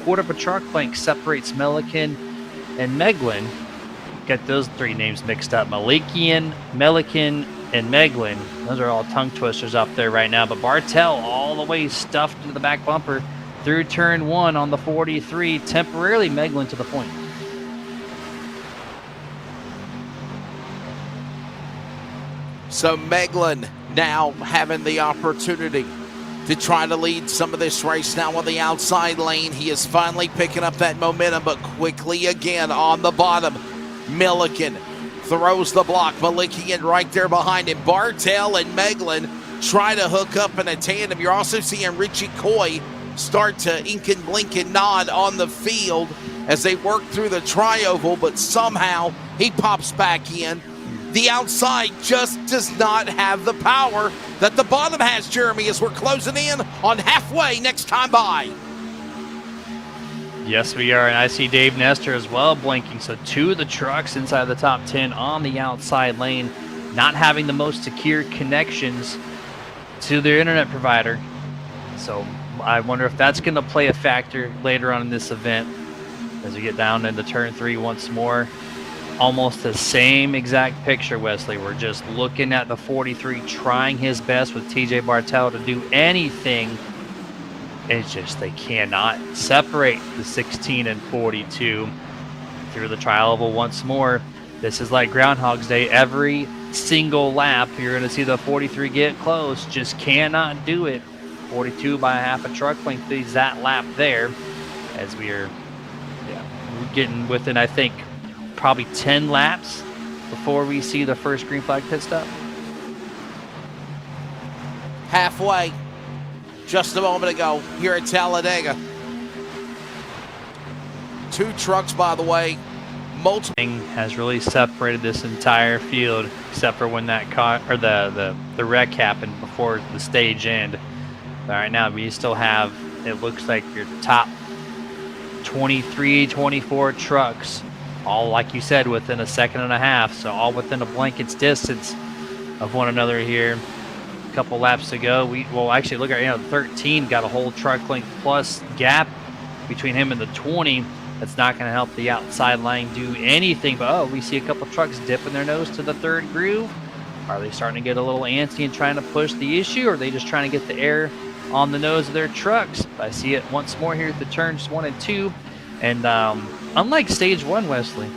quarter of a truck length separates Milliken and Meglin. Get those 3 names mixed up: Malikian, Milliken, and Meglin. Those are all tongue twisters up there right now. But Bartel all the way stuffed into the back bumper through turn 1 on the 43, temporarily Meglin to the point. So Meglin now having the opportunity to try to lead some of this race now on the outside lane. He is finally picking up that momentum, but quickly again on the bottom. Milliken throws the block. Malikian right there behind him. Bartel and Meglin try to hook up in a tandem. You're also seeing Richie Coy start to ink and blink and nod on the field as they work through the tri-oval, but somehow he pops back in. The outside just does not have the power that the bottom has, Jeremy, as we're closing in on halfway next time by. Yes, we are, and I see Dave Nestor as well blinking. So 2 of the trucks inside the top 10 on the outside lane, not having the most secure connections to their internet provider. So I wonder if that's going to play a factor later on in this event as we get down into turn 3 once more. Almost the same exact picture, Wesley. We're just looking at the 43 trying his best with TJ Bartel to do anything. It's just they cannot separate the 16 and 42 through the tri-oval once more. This is like Groundhog's Day. Every single lap, you're going to see the 43 get close. Just cannot do it. 42 by half a truck length is that lap there, as we're getting within, I think, probably 10 laps before we see the first green flag pit stop. halfway just a moment ago here at Talladega. 2 trucks, by the way, multiple. Has really separated this entire field, except for when that car or the wreck happened before the stage end. All right, now we still have, it looks like your top 23, 24 trucks, all like you said, within a second and a half, so all within a blanket's distance of one another here. A couple laps to go. Well, actually, look at 13 got a whole truck length plus gap between him and the 20. That's not going to help the outside line do anything. But we see a couple trucks dipping their nose to the 3rd groove. Are they starting to get a little antsy and trying to push the issue, or are they just trying to get the air on the nose of their trucks? I see it once more here at the turns 1 and 2. And unlike stage 1, Wesley,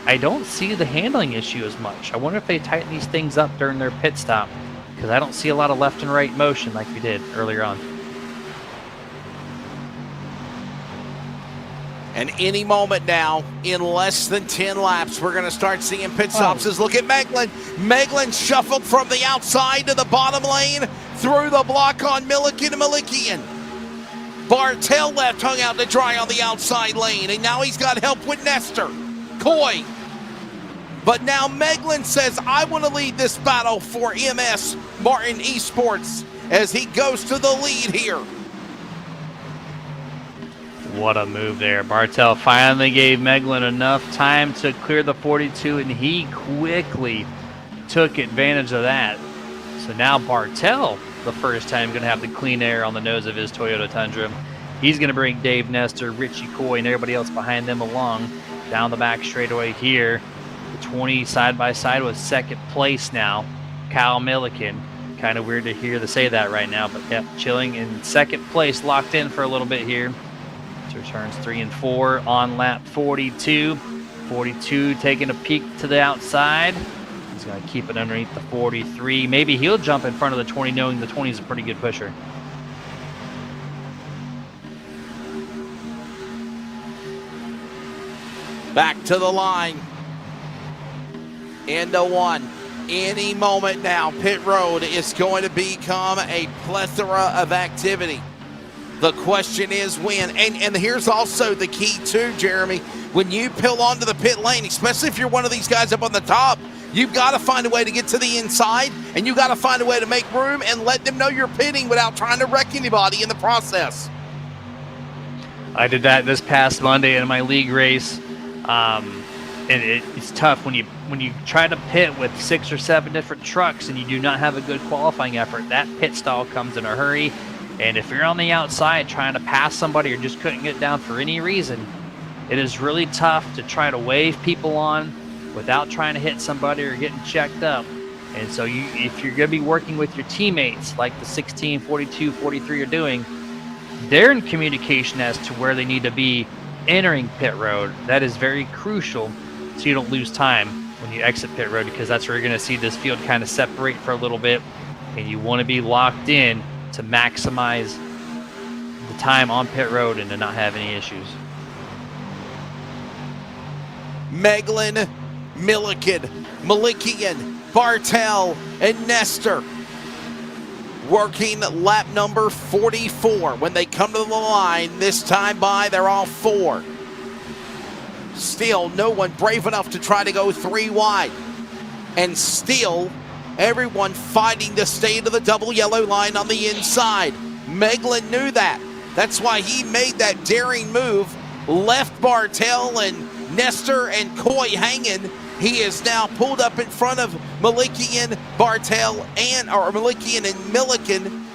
I don't see the handling issue as much. I wonder if they tighten these things up during their pit stop, because I don't see a lot of left and right motion like we did earlier on. And any moment now, in less than 10 laps, we're going to start seeing pit stops. As look at Meglin. Meglin shuffled from the outside to the bottom lane, through the block on Milliken and Malikian. Bartel left, hung out to dry on the outside lane, and now he's got help with Nestor. Coy. But now Meglin says, I want to lead this battle for MS Martin Esports as he goes to the lead here. What a move there. Bartel finally gave Meglin enough time to clear the 42, and he quickly took advantage of that. So now Bartel, the first time, going to have the clean air on the nose of his Toyota Tundra. He's going to bring Dave Nestor, Richie Coy, and everybody else behind them along down the back straightaway here. The 20 side by side with 2nd place now. Kyle Milliken. Kind of weird to hear to say that right now, but yep, chilling in 2nd place, locked in for a little bit here. Turns 3 and 4 on lap 42. 42 taking a peek to the outside. He's going to keep it underneath the 43. Maybe he'll jump in front of the 20, knowing the 20 is a pretty good pusher. Back to the line. Into 1. Any moment now, pit road is going to become a plethora of activity. The question is when. And here's also the key too, Jeremy. When you pull onto the pit lane, especially if you're one of these guys up on the top, you've got to find a way to get to the inside, and you've got to find a way to make room and let them know you're pitting without trying to wreck anybody in the process. I did that this past Monday in my league race. And it's tough when you try to pit with 6 or 7 different trucks and you do not have a good qualifying effort. That pit stall comes in a hurry. And if you're on the outside trying to pass somebody or just couldn't get down for any reason, it is really tough to try to wave people on without trying to hit somebody or getting checked up. And so if you're going to be working with your teammates like the 16, 42, 43 are doing, they're in communication as to where they need to be entering pit road. That is very crucial so you don't lose time when you exit pit road, because that's where you're going to see this field kind of separate for a little bit, and you want to be locked in to maximize the time on pit road and to not have any issues. Meglin, Milliken, Malikian, Bartel, and Nestor working lap number 44. When they come to the line this time by, they're all 4. Still, no one brave enough to try to go 3 wide. And still, everyone fighting to stay to the double yellow line on the inside. Meglin knew that. That's why he made that daring move, left Bartel and Nestor and Coy hanging. He is now pulled up in front of Malikian, Bartel, or Malikian and Milliken.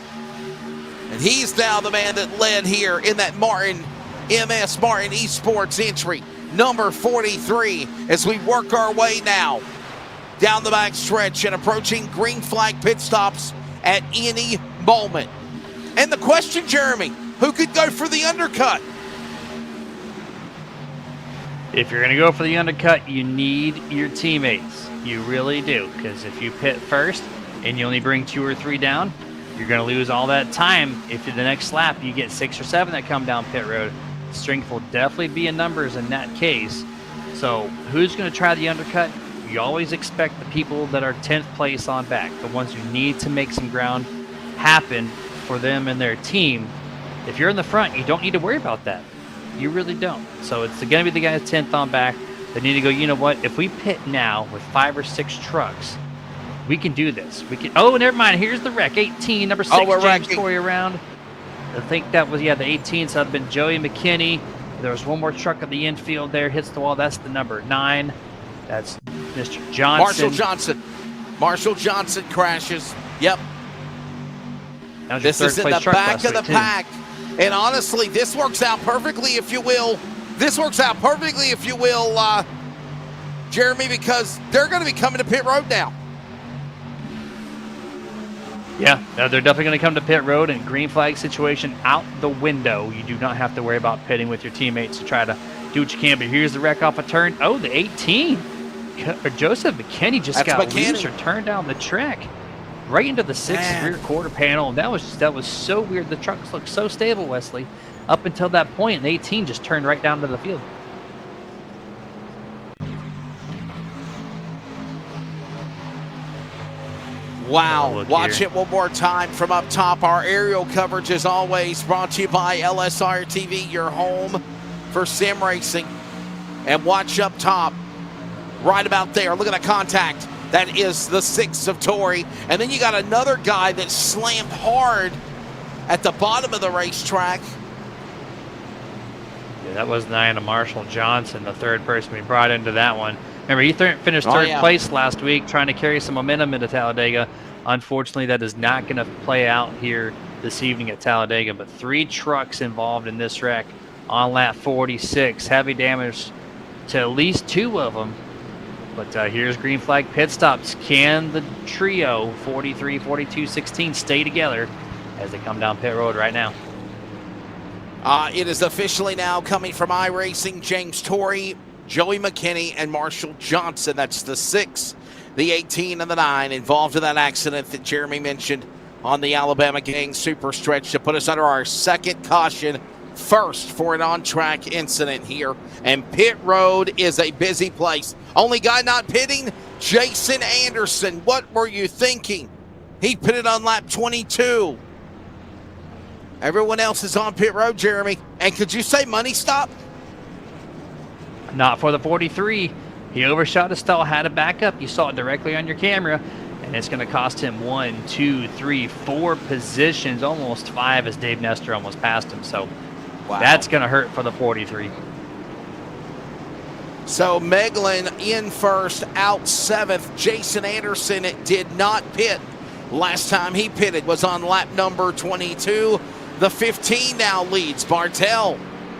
And he's now the man that led here in that MS Martin Esports entry, number 43, as we work our way now down the back stretch and approaching green flag pit stops at any moment. And the question, Jeremy, who could go for the undercut? If you're going to go for the undercut, you need your teammates. You really do, because if you pit first and you only bring 2 or 3 down, you're going to lose all that time. If in the next lap you get 6 or 7 that come down pit road, strength will definitely be in numbers in that case. So who's going to try the undercut? You always expect the people that are 10th place on back, the ones who need to make some ground happen for them and their team. If you're in the front, you don't need to worry about that. You really don't. So it's going to be the guys 10th on back that need to go, you know what, if we pit now with 5 or 6 trucks, we can do this. We can. Oh, never mind. Here's the wreck. 18, number 6, James Corey around. I think that was, the 18. So that'd been Joey McKinney. There was one more truck at the infield there, hits the wall. That's the number 9. That's Mr. Johnson. Marshall Johnson crashes. Yep. This is in the back of the pack. And honestly, this works out perfectly, if you will. Jeremy, because they're going to be coming to pit road now. Yeah, they're definitely going to come to pit road, and green flag situation out the window. You do not have to worry about pitting with your teammates to try to do what you can. But here's the wreck off a turn. Oh, the 18. Joseph McKinney just got loose or turned down the track right into the 6th rear quarter panel. That was so weird. The trucks looked so stable, Wesley, up until that point, and 18 just turned right down to the field. Wow. Watch it one more time from up top. Our aerial coverage, as always, brought to you by LSRTV, your home for sim racing. And watch up top, right about there. Look at the contact. That is the 6 of Torrey. And then you got another guy that slammed hard at the bottom of the racetrack. Yeah, that was 9 of Marshall Johnson, the 3rd person we brought into that one. Remember, he finished 3rd place last week, trying to carry some momentum into Talladega. Unfortunately, that is not going to play out here this evening at Talladega. But 3 trucks involved in this wreck on lap 46. Heavy damage to at least 2 of them. But here's green flag pit stops. Can the trio 43, 42, 16 stay together as they come down pit road right now? It is officially now coming from iRacing. James Torrey, Joey McKinney, and Marshall Johnson. That's the 6, the 18, and the 9 involved in that accident that Jeremy mentioned on the Alabama Gang Super Stretch to put us under our 2nd caution, first for an on-track incident here. And pit road is a busy place. Only guy not pitting, Jason Anderson. What were you thinking? He pitted on lap 22. Everyone else is on pit road, Jeremy. And could you say money stop? Not for the 43. He overshot his stall, had a backup. You saw it directly on your camera. And it's going to cost him 1, 2, 3, 4 positions, almost 5 as Dave Nestor almost passed him. So that's going to hurt for the 43. So Meglin in first, out 7th. Jason Anderson did not pit. Last time he pitted was on lap number 22. The 15 now leads. Bartel,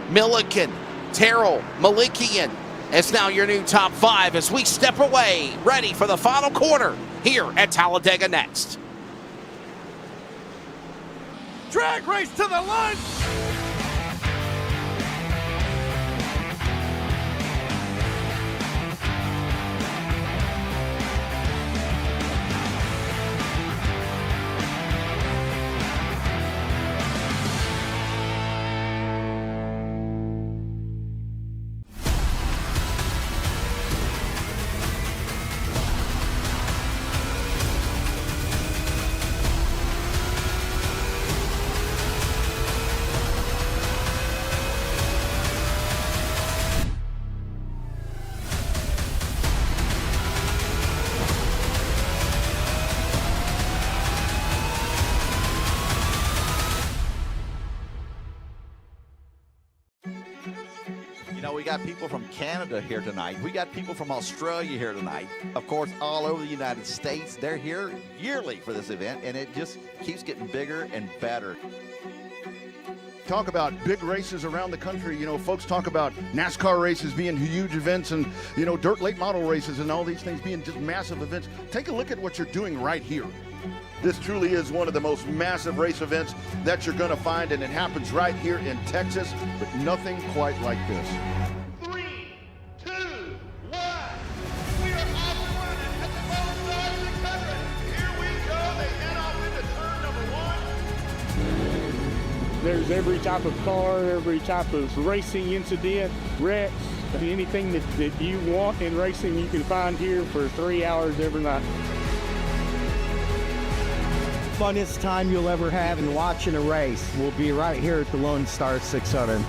Milliken, Terrell, Malikian. It's now your new top 5 as we step away, ready for the final corner here at Talladega next. Drag race to the line. You know, we got people from Canada here tonight. We got people from Australia here tonight. Of course, all over the United States. They're here yearly for this event, and it just keeps getting bigger and better. Talk about big races around the country. You know, folks talk about NASCAR races being huge events and, you know, dirt late model races and all these things being just massive events. Take a look at what you're doing right here. This truly is one of the most massive race events that you're going to find, and it happens right here in Texas, but nothing quite like this. 3, 2, 1. We are off and running at the Lone Star 600. Here we go. They head off into turn number 1. There's every type of car, every type of racing incident, wrecks, anything that you want in racing you can find here for 3 hours every night. Funnest time you'll ever have in watching a race will be right here at the Lone Star 600.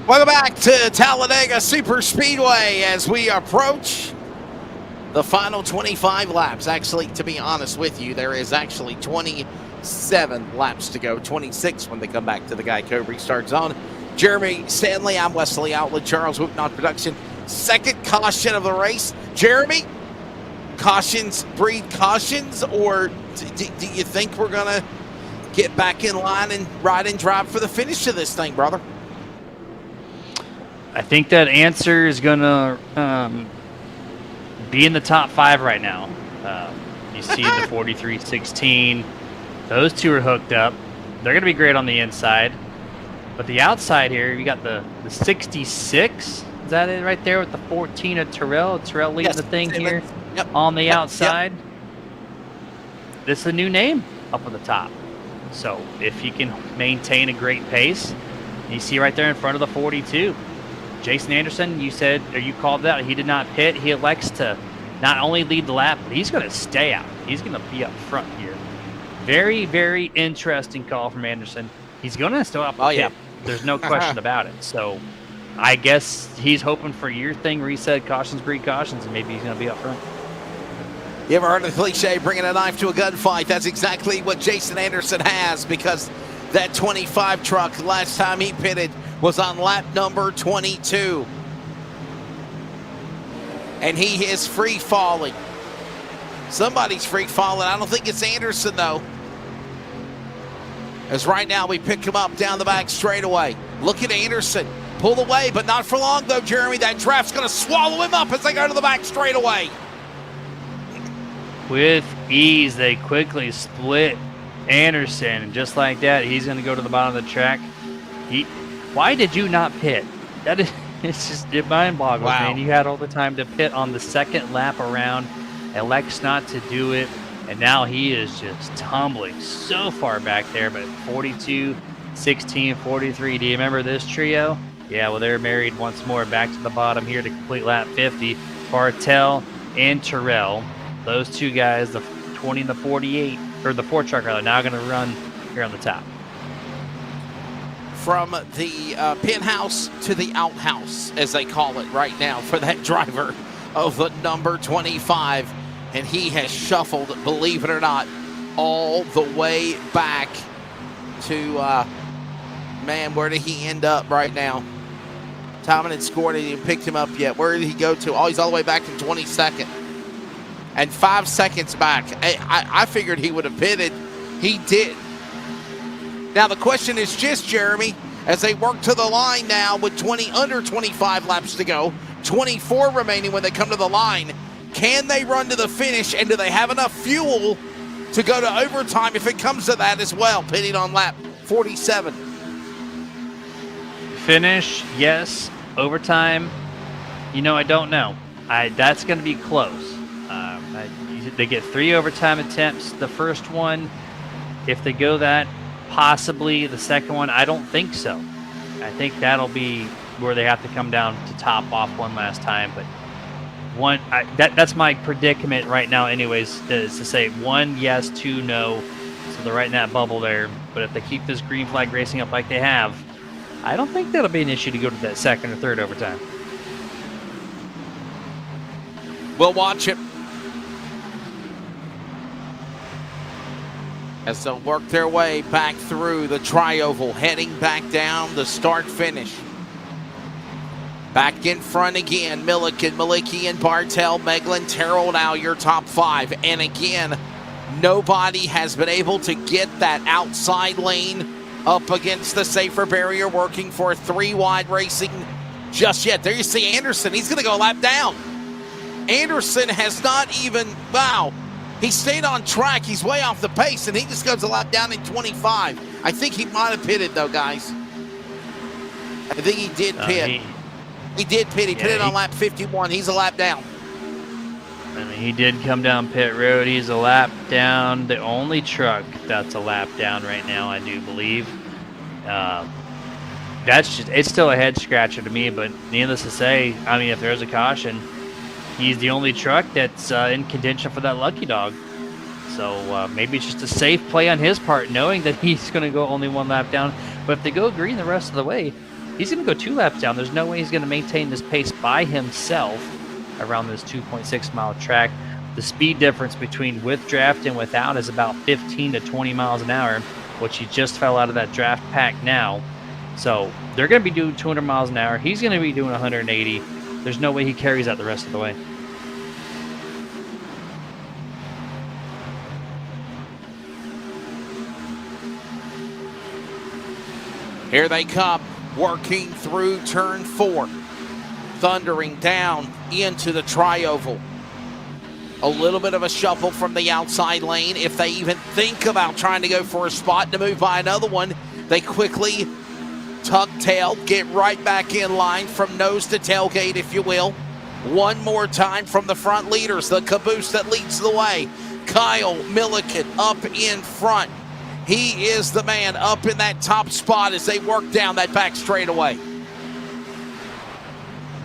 Welcome back to Talladega Super Speedway as we approach the final 25 laps. Actually, to be honest with you, there is actually 27 laps to go, 26 when they come back to the Geico restart zone. Jeremy Stanley, I'm Wesley Outlet, Charles Whoopnot Production. Second caution of the race. Jeremy, cautions breed cautions, or do you think we're going to get back in line and ride and drive for the finish of this thing, brother? I think that answer is going to be in the top 5 right now. You see the 43-16. Those two are hooked up. They're going to be great on the inside. But the outside here, you got the 66. Is that it right there with the 14 of Terrell? Terrell leading the thing here on the outside. This is a new name up on the top. So if you can maintain a great pace, you see right there in front of the 42. Jason Anderson, you said, or you called it out, he did not pit. He elects to not only lead the lap, but he's going to stay out. He's going to be up front here. Very, very interesting call from Anderson. He's going to still have to pit. There's no question about it. So I guess he's hoping for your thing, reset cautions, breed cautions, and maybe he's going to be up front. You ever heard of the cliche, bringing a knife to a gunfight? That's exactly what Jason Anderson has, because that 25 truck, last time he pitted, was on lap number 22. And he is free falling. Somebody's free falling. I don't think it's Anderson, though. As right now we pick him up down the back straightaway. Look at Anderson. Pull away, but not for long, though, Jeremy. That draft's going to swallow him up as they go to the back straightaway. With ease, they quickly split Anderson. And just like that, he's going to go to the bottom of the track. Why did you not pit? That is, it's just, it mind boggles, man. You had all the time to pit on the second lap around, elects not to do it, and now he is just tumbling so far back there. But 42, 16, 43, do you remember this trio? Yeah, well, they're married once more back to the bottom here to complete lap 50. Bartel and Terrell, those two guys, the 20 and the 48, or the 4 truck rather, now going to run here on the top. From the penthouse to the outhouse, as they call it right now, for that driver of the number 25. And he has shuffled, believe it or not, all the way back to, man, where did he end up right now? Tomlin had scored and he picked him up yet. Where did he go to? Oh, he's all the way back in 22nd. And 5 seconds back. I figured he would have pitted. He did. Now, the question is just, Jeremy, as they work to the line now with under 25 laps to go, 24 remaining when they come to the line, can they run to the finish, and do they have enough fuel to go to overtime if it comes to that as well, pitting on lap 47? Finish, yes. Overtime, I don't know. That's going to be close. They get 3 overtime attempts. The first one, if they go that, possibly. The second one, I don't think so. I think that'll be where they have to come down to top off one last time. But that's my predicament right now anyways, is to say 1 yes, 2 no. So they're right in that bubble there. But if they keep this green flag racing up like they have, I don't think that'll be an issue to go to that second or third overtime. We'll watch it as they'll work their way back through the tri-oval, heading back down the start-finish. Back in front again, Milliken, Malicki, and Bartel, Meglin, Terrell now your top 5. And again, nobody has been able to get that outside lane up against the safer barrier, working for 3-wide racing just yet. There you see Anderson. He's going to go a lap down. Anderson has not even, he stayed on track. He's way off the pace, and he just goes a lap down in 25. I think he might have pitted, though, guys. I think he did pit. He did pit. He pitted on lap 51. He's a lap down. I mean, he did come down pit road. He's a lap down. The only truck that's a lap down right now, I do believe. It's still a head scratcher to me, but needless to say, I mean, if there's a caution, he's the only truck that's in contention for that lucky dog. So maybe it's just a safe play on his part, knowing that he's going to go only one lap down. But if they go green the rest of the way, he's going to go 2 laps down. There's no way he's going to maintain this pace by himself around this 2.6-mile track. The speed difference between with draft and without is about 15 to 20 miles an hour, which he just fell out of that draft pack now. So they're going to be doing 200 miles an hour. He's going to be doing 180. There's no way he carries that the rest of the way. Here they come, working through turn 4. Thundering down into the tri-oval. A little bit of a shuffle from the outside lane. If they even think about trying to go for a spot to move by another one, they quickly tuck tail, get right back in line from nose to tailgate, if you will. One more time from the front leaders, the caboose that leads the way. Kyle Milliken up in front. He is the man up in that top spot as they work down that back straightaway.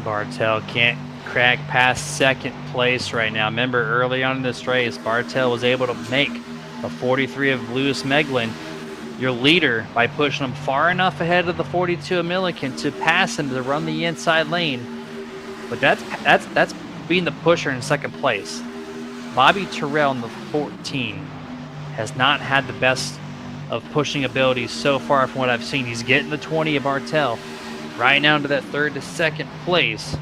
Bartel can't crack past second place right now. Remember, early on in this race, Bartel was able to make a 43 of Lewis Meglin your leader by pushing him far enough ahead of the 42 of Milliken to pass him to run the inside lane. But that's being the pusher in second place. Bobby Terrell in the 14 has not had the best of pushing abilities so far from what I've seen. He's getting the 20 of Bartel right now into that 3rd to 2nd place,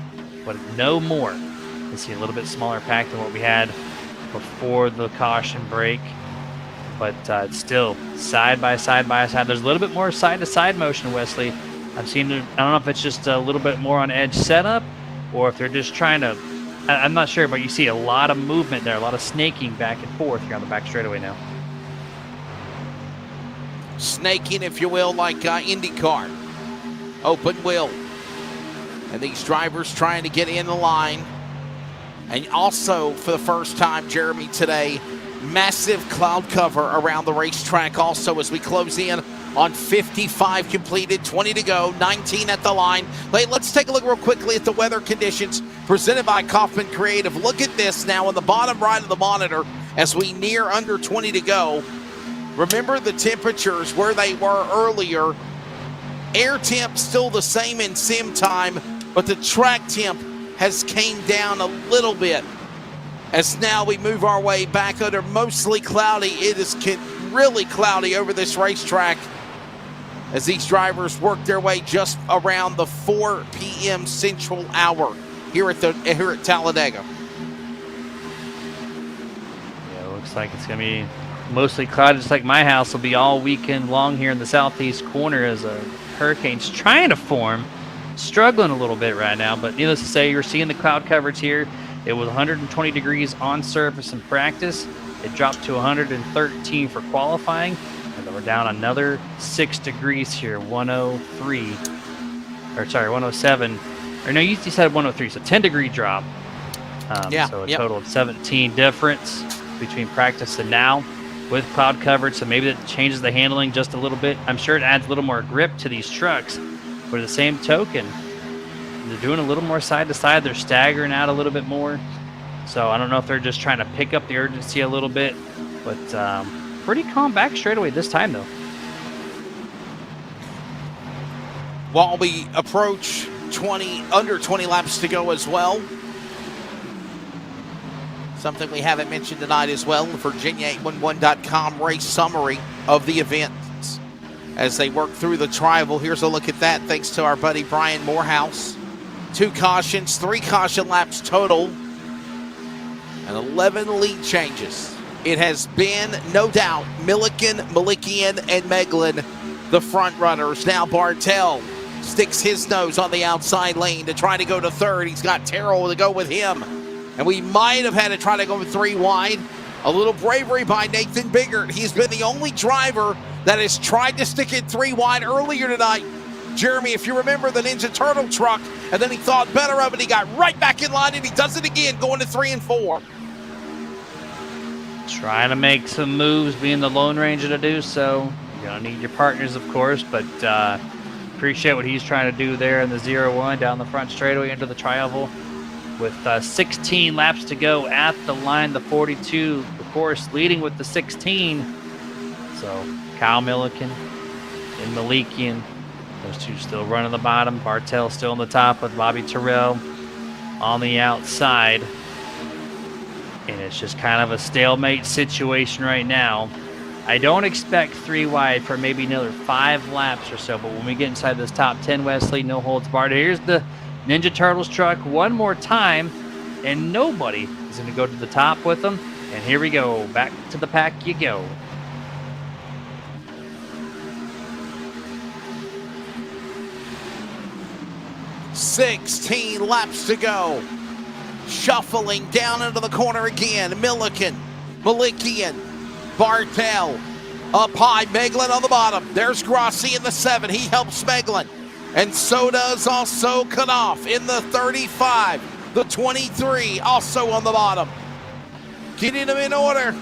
but no more. You see a little bit smaller pack than what we had before the caution break, but it's still side by side by side. There's a little bit more side to side motion, Wesley. I've seen it. I don't know if it's just a little bit more on edge setup or if they're just trying to, I'm not sure, but you see a lot of movement there, a lot of snaking back and forth here on the back straightaway now. Snaking, if you will, like IndyCar. Open wheel. And these drivers trying to get in the line. And also, for the first time, Jeremy, today, massive cloud cover around the racetrack also as we close in on 55 completed, 20 to go, 19 at the line. Let's take a look real quickly at the weather conditions presented by Kaufman Creative. Look at this now on the bottom right of the monitor as we near under 20 to go. Remember the temperatures where they were earlier. Air temp still the same in sim time, but the track temp has came down a little bit. As now we move our way back under mostly cloudy. It is really cloudy over this racetrack as these drivers work their way just around the 4 p.m. Central hour here at Talladega. Yeah, it looks like it's going to be mostly cloudy, just like my house will be all weekend long here in the southeast corner as a hurricane's trying to form. Struggling a little bit right now, but needless to say, you're seeing the cloud coverage here. It was 120 degrees on surface in practice. It dropped to 113 for qualifying, and then we're down another 6 degrees here, 107. Or no, you said 103, so 10-degree drop. So a total of 17 difference between practice and now with cloud coverage, so maybe that changes the handling just a little bit. I'm sure it adds a little more grip to these trucks, but at the same token, they're doing a little more side to side. They're staggering out a little bit more. So I don't know if they're just trying to pick up the urgency a little bit, but pretty calm back straightaway this time though. While we approach under 20 laps to go as well. Something we haven't mentioned tonight as well, the Virginia811.com race summary of the events as they work through the tribal. Here's a look at that thanks to our buddy Brian Morehouse. 2 cautions, 3 caution laps total, and 11 lead changes. It has been, no doubt, Milliken, Malikian, and Meglin, the front runners. Now Bartel sticks his nose on the outside lane to try to go to third. He's got Terrell to go with him. And we might have had to try to go with 3 wide. A little bravery by Nathan Biggert. He's been the only driver that has tried to stick it 3 wide earlier tonight. Jeremy, if you remember the Ninja Turtle truck, and then he thought better of it, he got right back in line, and he does it again, going to 3 and 4. Trying to make some moves, being the Lone Ranger to do so. You're going to need your partners, of course, but appreciate what he's trying to do there in the 0-1 down the front straightaway into the tri-oval. With 16 laps to go at the line, the 42, of course, leading with the 16. So Kyle Milliken and Malikian, those two still running the bottom. Bartel still on the top with Bobby Terrell on the outside. And it's just kind of a stalemate situation right now. I don't expect 3 wide for maybe another 5 laps or so, but when we get inside this top 10, Wesley, no holds barred. Here's the Ninja Turtles truck one more time, and nobody is going to go to the top with them. And here we go. Back to the pack you go. "16 laps to go." Shuffling down into the corner again. Milliken, Malikian, Bartel up high. Meglin on the bottom. There's Grossi in the 7. He helps Meglin. And so does also Knopf in the 35. The 23 also on the bottom. Getting them in order.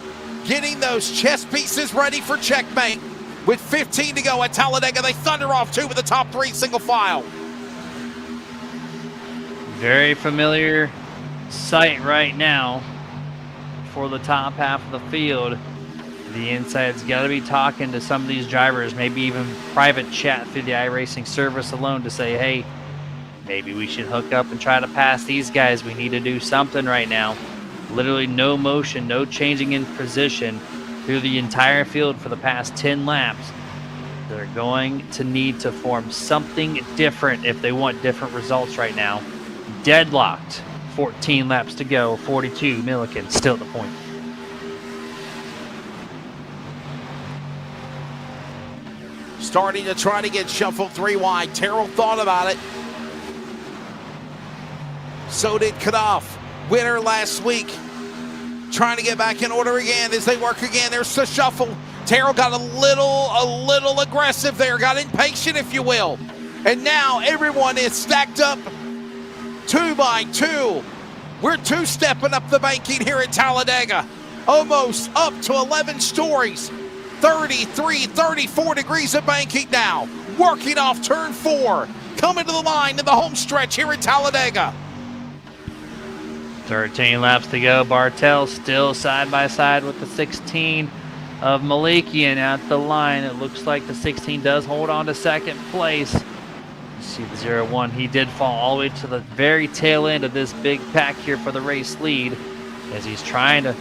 Getting those chess pieces ready for checkmate. With 15 to go at Talladega, they thunder off 2 with the top 3 single file. Very familiar sight right now for the top half of the field. The inside's got to be talking to some of these drivers, maybe even private chat through the iRacing service alone to say, hey, maybe we should hook up and try to pass these guys. We need to do something right now. Literally no motion, no changing in position through the entire field for the past 10 laps. They're going to need to form something different if they want different results right now. Deadlocked. 14 laps to go. 42. Milliken still at the point. Starting to try to get shuffled 3 wide. Terrell thought about it. So did Knopf. Winner last week. Trying to get back in order again as they work again. There's the shuffle. Terrell got a little aggressive there. Got impatient, if you will. And now everyone is stacked up 2 by 2. We're 2-stepping up the banking here at Talladega. Almost up to 11 stories. 33, 34 degrees of banking now. Working off turn 4. Coming to the line in the home stretch here at Talladega. 13 laps to go. Bartel still side by side with the 16 of Malikian at the line. It looks like the 16 does hold on to second place. You see the 0-1. He did fall all the way to the very tail end of this big pack here for the race lead as he's trying to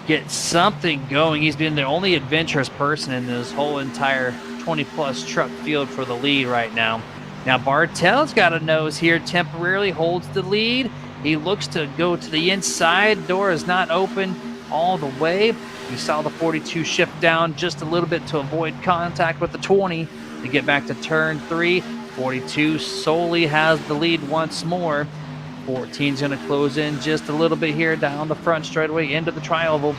get something going. He's been the only adventurous person in this whole entire 20-plus truck field for the lead right now. Now Bartel's got a nose here, temporarily holds the lead. He looks to go to the inside. Door is not open all the way. We saw the 42 shift down just a little bit to avoid contact with the 20 to get back to turn 3. 42 solely has the lead once more. 14's going to close in just a little bit here down the front straightaway into the tri-oval.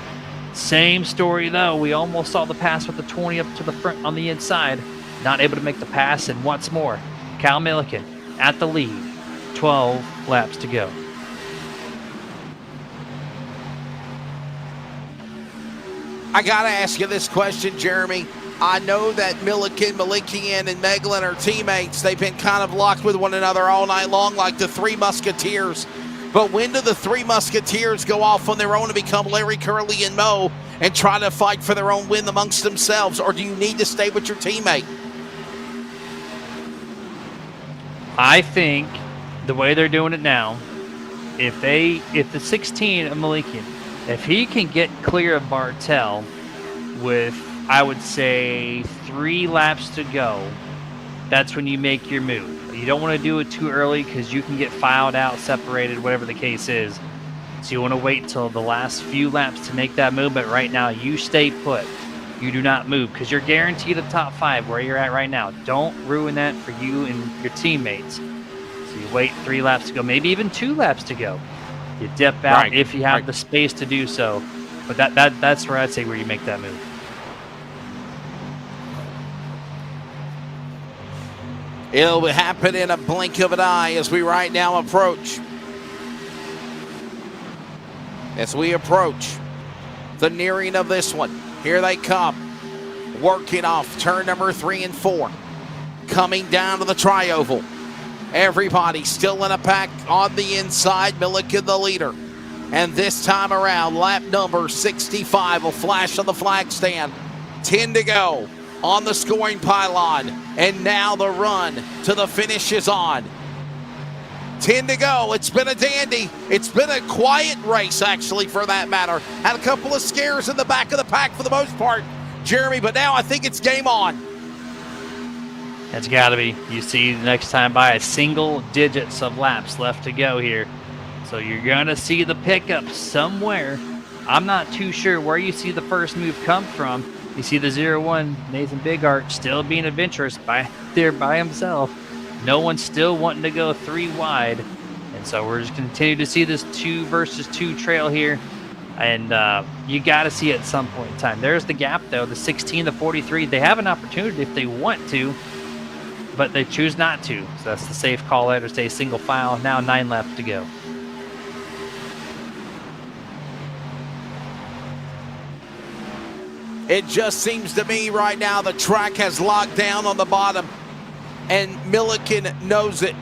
Same story though. We almost saw the pass with the 20 up to the front on the inside. Not able to make the pass, and once more, Cal Milliken at the lead. 12 laps to go. I got to ask you this question, Jeremy. I know that Milliken, Malikian, and Meglin are teammates. They've been kind of locked with one another all night long like the Three Musketeers. But when do the Three Musketeers go off on their own to become Larry, Curly, and Moe and try to fight for their own win amongst themselves? Or do you need to stay with your teammate? I think the way they're doing it now, if the 16 of Malikian, if he can get clear of Bartel with, I would say, 3 laps to go, that's when you make your move. You don't want to do it too early because you can get filed out, separated, whatever the case is. So you want to wait till the last few laps to make that move. But right now, you stay put. You do not move because you're guaranteed a top 5 where you're at right now. Don't ruin that for you and your teammates. So you wait 3 laps to go, maybe even 2 laps to go. You dip out Right, if you have right. the space to do so. But that's where I'd say where you make that move. It'll happen in a blink of an eye as we right now approach. As we approach the nearing of this one. Here they come. Working off turn number 3 and 4. Coming down to the tri-oval. Everybody still in a pack on the inside. Milliken the leader. And this time around, lap number 65 will flash on the flag stand. 10 to go on the scoring pylon. And now the run to the finish is on. 10 to go. It's been a dandy. It's been a quiet race, actually, for that matter. Had a couple of scares in the back of the pack for the most part, Jeremy, but now I think it's game on. It's got to be. You see the next time by a single digits of laps left to go here. So you're going to see the pickup somewhere. I'm not too sure where you see the first move come from. You see the 0-1 Nathan Bigart still being adventurous by himself. No one's still wanting to go 3 wide. And so we're just continue to see this 2 versus 2 trail here. And you got to see it at some point in time. There's the gap, though, the 16 to 43. They have an opportunity if they want to, but they choose not to. So that's the safe call there to stay single file. Now 9 laps to go. It just seems to me right now the track has locked down on the bottom, and Milliken knows it.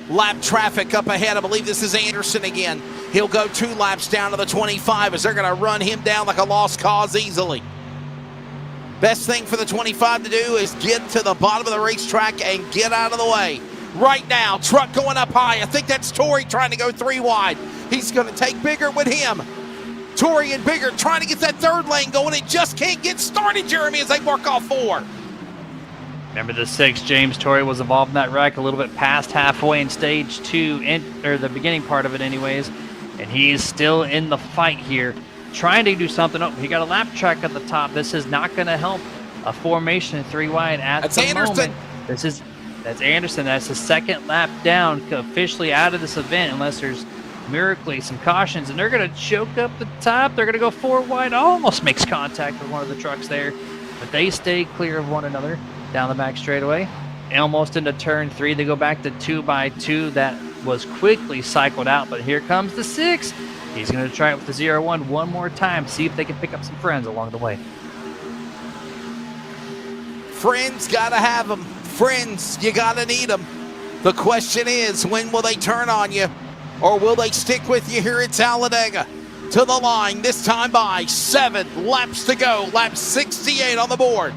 Lap traffic up ahead. I believe this is Anderson again. He'll go 2 laps down to the 25 as they're going to run him down like a lost cause easily. Best thing for the 25 to do is get to the bottom of the racetrack and get out of the way. Right now, truck going up high. I think that's Torrey trying to go 3 wide. He's going to take Bigger with him. Torrey and Bigger trying to get that 3rd lane going. It just can't get started, Jeremy, as they work off 4. Remember the 6, James Torrey was involved in that wreck a little bit past halfway in stage 2, or the beginning part of it anyways. And he's still in the fight here, trying to do something. Oh, he got a lap track at the top. This is not going to help a formation 3 wide at That's the Anderson. moment. That's Anderson. That's the 2nd lap down, officially out of this event, unless there's miraculously some cautions, and they're going to choke up the top. They're going to go 4 wide. Almost makes contact with one of the trucks there, but they stay clear of one another down the back straightaway. Almost into turn 3. They go back to 2x2. That was quickly cycled out, but here comes the 6. He's going to try it with the 0-1 one more time, see if they can pick up some friends along the way. Friends, got to have them. Friends, you got to need them. The question is, when will they turn on you? Or will they stick with you here at Talladega? To the line, this time by 7 laps to go. Lap 68 on the board.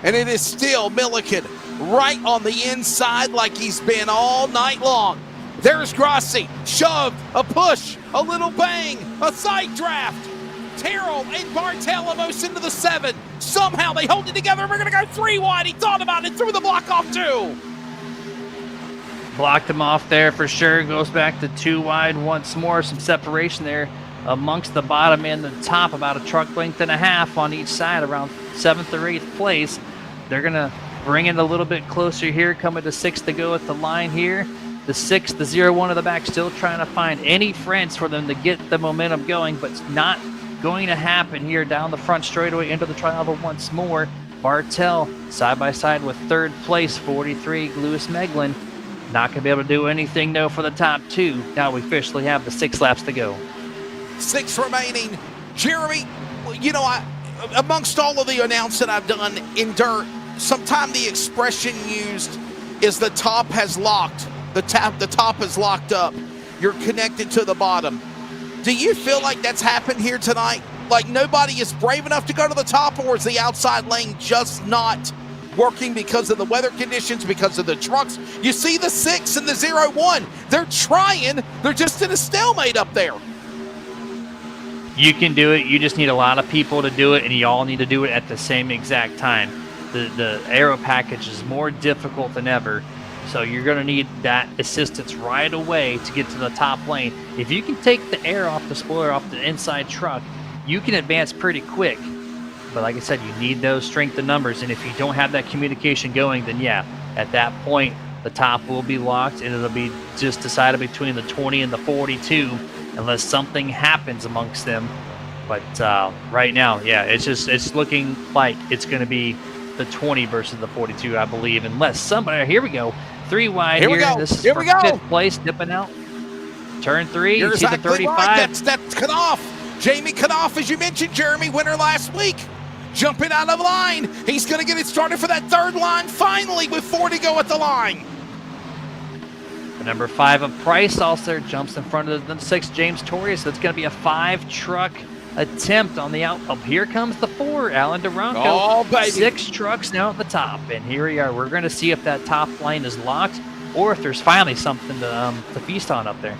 And it is still Milliken right on the inside like he's been all night long. There's Grassi, shoved, a push, a little bang, a side draft. Terrell and Bartel almost into the 7. Somehow they hold it together. We're going to go 3 wide. He thought about it, threw the block off 2. Blocked him off there for sure. Goes back to 2 wide once more. Some separation there amongst the bottom and the top, about a truck length and a half on each side, around 7th or 8th place. They're going to bring it a little bit closer here, coming to 6 to go at the line here. The 6, the 0-1 of the back, still trying to find any friends for them to get the momentum going, but it's not going to happen here down the front straightaway into the tri-oval once more. Bartel side by side with 3rd place, 43, Lewis Meglin. Not going to be able to do anything, though, for the top 2. Now we officially have the 6 laps to go. 6 remaining. Jeremy, you know, amongst all of the announcing I've done in dirt, sometimes the expression used is the top has locked. The top is locked up. You're connected to the bottom. Do you feel like that's happened here tonight? Like nobody is brave enough to go to the top, or is the outside lane just not working because of the weather conditions, because of the trucks? You see the 6 and the 0-1. They're trying. They're just in a stalemate up there. You can do it. You just need a lot of people to do it, and you all need to do it at the same exact time. The aero package is more difficult than ever, so you're going to need that assistance right away to get to the top lane. If you can take the air off the spoiler, off the inside truck, you can advance pretty quick. But like I said, you need those strength in numbers, and if you don't have that communication going, then yeah, at that point, the top will be locked, and it'll be just decided between the 20 and the 42, unless something happens amongst them. But right now, yeah, it's looking like it's going to be the 20 versus the 42, I believe, unless somebody, here we go, 3 wide Here here. we go. This is Here for we go. 5th place, dipping out. Turn 3, You're you see the exactly 35. right. That's Knopf. Jamie Knopf, as you mentioned, Jeremy, winner last week. Jumping out of line. He's going to get it started for that 3rd line finally with 4 to go at the line. The number 5 of Price also jumps in front of the 6 James Torrey, so it's going to be a 5-truck attempt on the out. Oh, here comes the 4, Alan Duranko. Oh, baby. 6 trucks now at the top, and here we are. We're going to see if that top line is locked or if there's finally something to feast on up there.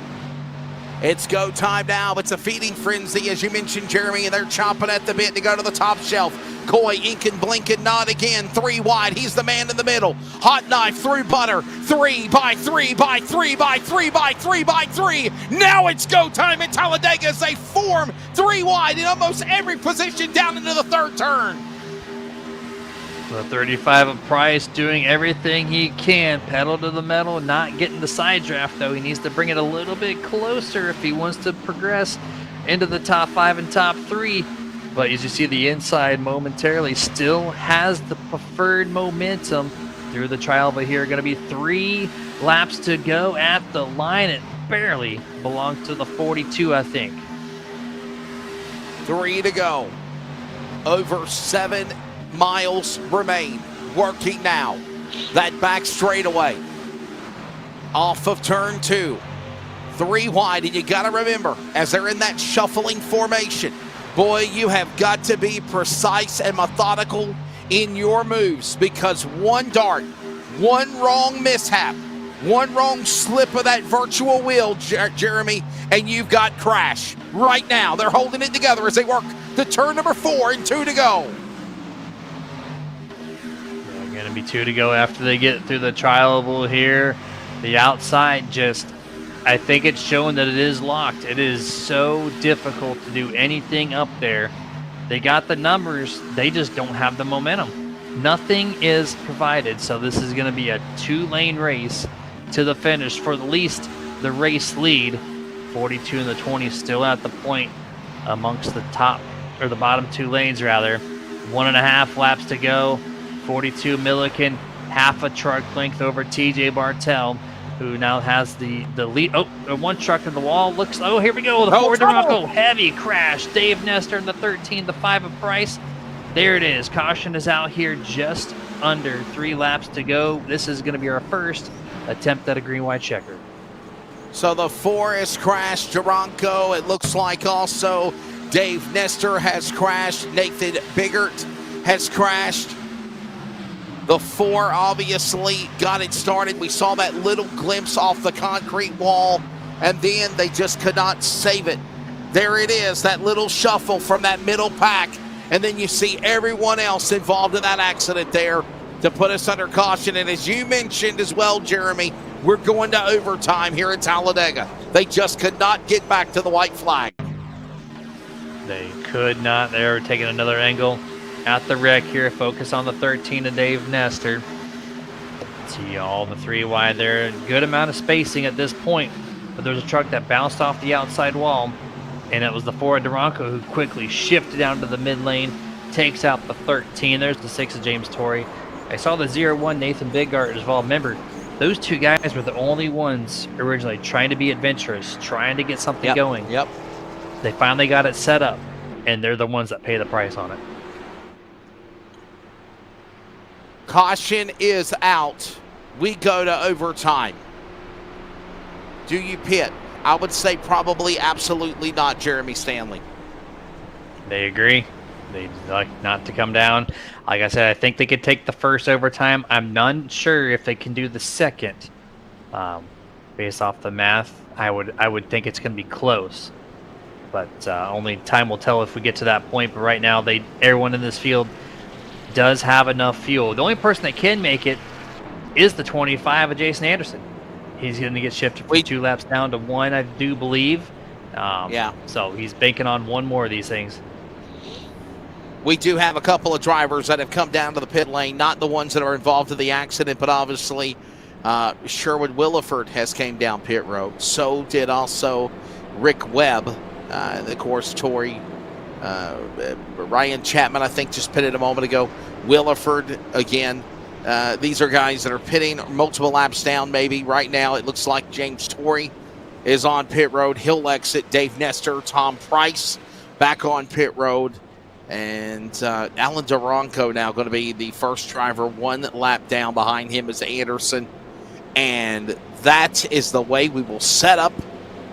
It's go time now. It's a feeding frenzy, as you mentioned, Jeremy, and they're chomping at the bit to go to the top shelf. Coy, inking, blinking, not again. 3 wide. He's the man in the middle. Hot knife through butter. 3 by 3 by 3 by 3 by 3 by 3. Now it's go time at Talladega as they form 3 wide in almost every position down into the 3rd turn. The 35 of Price doing everything he can, pedal to the metal, not getting the side draft though. He needs to bring it a little bit closer if he wants to progress into the top 5 and top 3. But as you see, the inside momentarily still has the preferred momentum through the trial. But here are going to be 3 laps to go at the line. It barely belongs to the 42, I think. 3 to go. Over 7 miles remain. Working now. That back straightaway. Off of turn 2. 3 wide, and you got to remember, as they're in that shuffling formation, boy, you have got to be precise and methodical in your moves, because one dart, one wrong mishap, one wrong slip of that virtual wheel, Jeremy, and you've got crash. Right now, they're holding it together as they work to turn number 4 and 2 to go. Going to be 2 to go after they get through the trial here. The outside just, I think it's showing that it is locked. It is so difficult to do anything up there. They got the numbers, they just don't have the momentum. Nothing is provided, so this is going to be a 2-lane race to the finish for at least the race lead. 42 and the 20 still at the point amongst the top, or the bottom 2 lanes rather. 1.5 laps to go. 42 Milliken, half a truck length over TJ Bartel, who now has the lead. Oh, 1 truck in the wall. Looks, oh, here we go. The 4 Duranko, heavy crash. Dave Nestor in the 13, the 5 of Price. There it is. Caution is out here, just under 3 laps to go. This is going to be our first attempt at a green-white checker. So the 4 has crashed. Duranko, it looks like also Dave Nestor has crashed. Nathan Biggert has crashed. The 4 obviously got it started. We saw that little glimpse off the concrete wall, and then they just could not save it. There it is, that little shuffle from that middle pack, and then you see everyone else involved in that accident there to put us under caution. And as you mentioned as well, Jeremy, we're going to overtime here at Talladega. They just could not get back to the white flag. They could not. They're taking another angle at the wreck here. Focus on the 13 of Dave Nestor. See all the 3 wide there. Good amount of spacing at this point, but there's a truck that bounced off the outside wall, and it was the 4 of Duranko who quickly shifted down to the mid lane, takes out the 13. There's the 6 of James Torrey. I saw the 0-1 Nathan Bigart as well. Remember, those 2 guys were the only ones originally trying to be adventurous, trying to get something going. Yep. They finally got it set up, and they're the ones that pay the price on it. Caution is out. We go to overtime. Do you pit? I would say probably absolutely not, Jeremy Stanley. They agree. They'd like not to come down. Like I said, I think they could take the first overtime. I'm not sure if they can do the second. Based off the math, I would think it's going to be close. But only time will tell if we get to that point. But right now, everyone in this field does have enough fuel. The only person that can make it is the 25 of Jason Anderson. He's going to get shifted from 2 laps down to 1, I do believe. So he's banking on 1 more of these things. We do have a couple of drivers that have come down to the pit lane, not the ones that are involved in the accident, but obviously Sherwood Williford has came down pit road. So did also Rick Webb. Of course, Torrey Ryan Chapman, I think, just pitted a moment ago. Williford again. These are guys that are pitting multiple laps down maybe. Right now it looks like James Torrey is on pit road. He'll exit. Dave Nestor, Tom Price back on pit road. And Alan Duranco now going to be the first driver, one lap down. Behind him is Anderson. And that is the way we will set up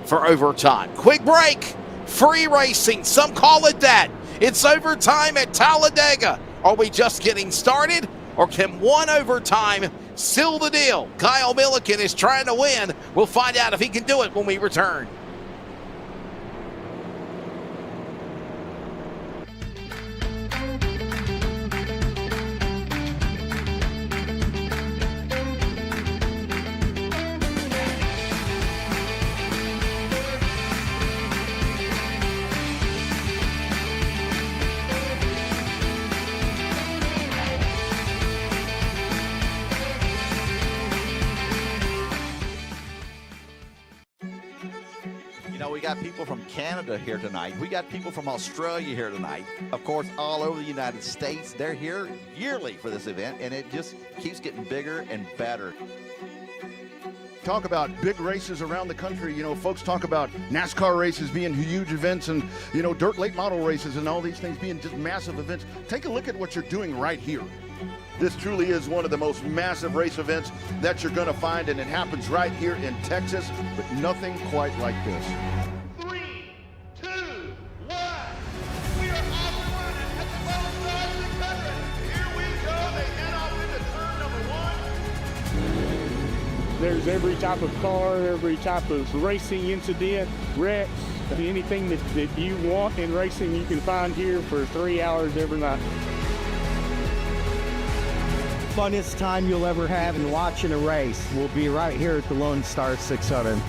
for overtime. Quick break. Free racing. Some call it that. It's overtime at Talladega. Are we just getting started? Or can one overtime seal the deal? Kyle Milliken is trying to win. We'll find out if he can do it when we return. We got people from Canada here tonight. We got people from Australia here tonight. Of course, all over the United States. They're here yearly for this event, and it just keeps getting bigger and better. Talk about big races around the country. You know, folks talk about NASCAR races being huge events and, you know, dirt late model races and all these things being just massive events. Take a look at what you're doing right here. This truly is one of the most massive race events that you're going to find, and it happens right here in Texas, but nothing quite like this. 3, 2, 1. We are off and running at the both sides of the country. Here we go. They head off into turn number 1. There's every type of car, every type of racing incident, wrecks, anything that you want in racing you can find here for 3 hours every night. Funnest time you'll ever have in watching a race will be right here at the Lone Star 600.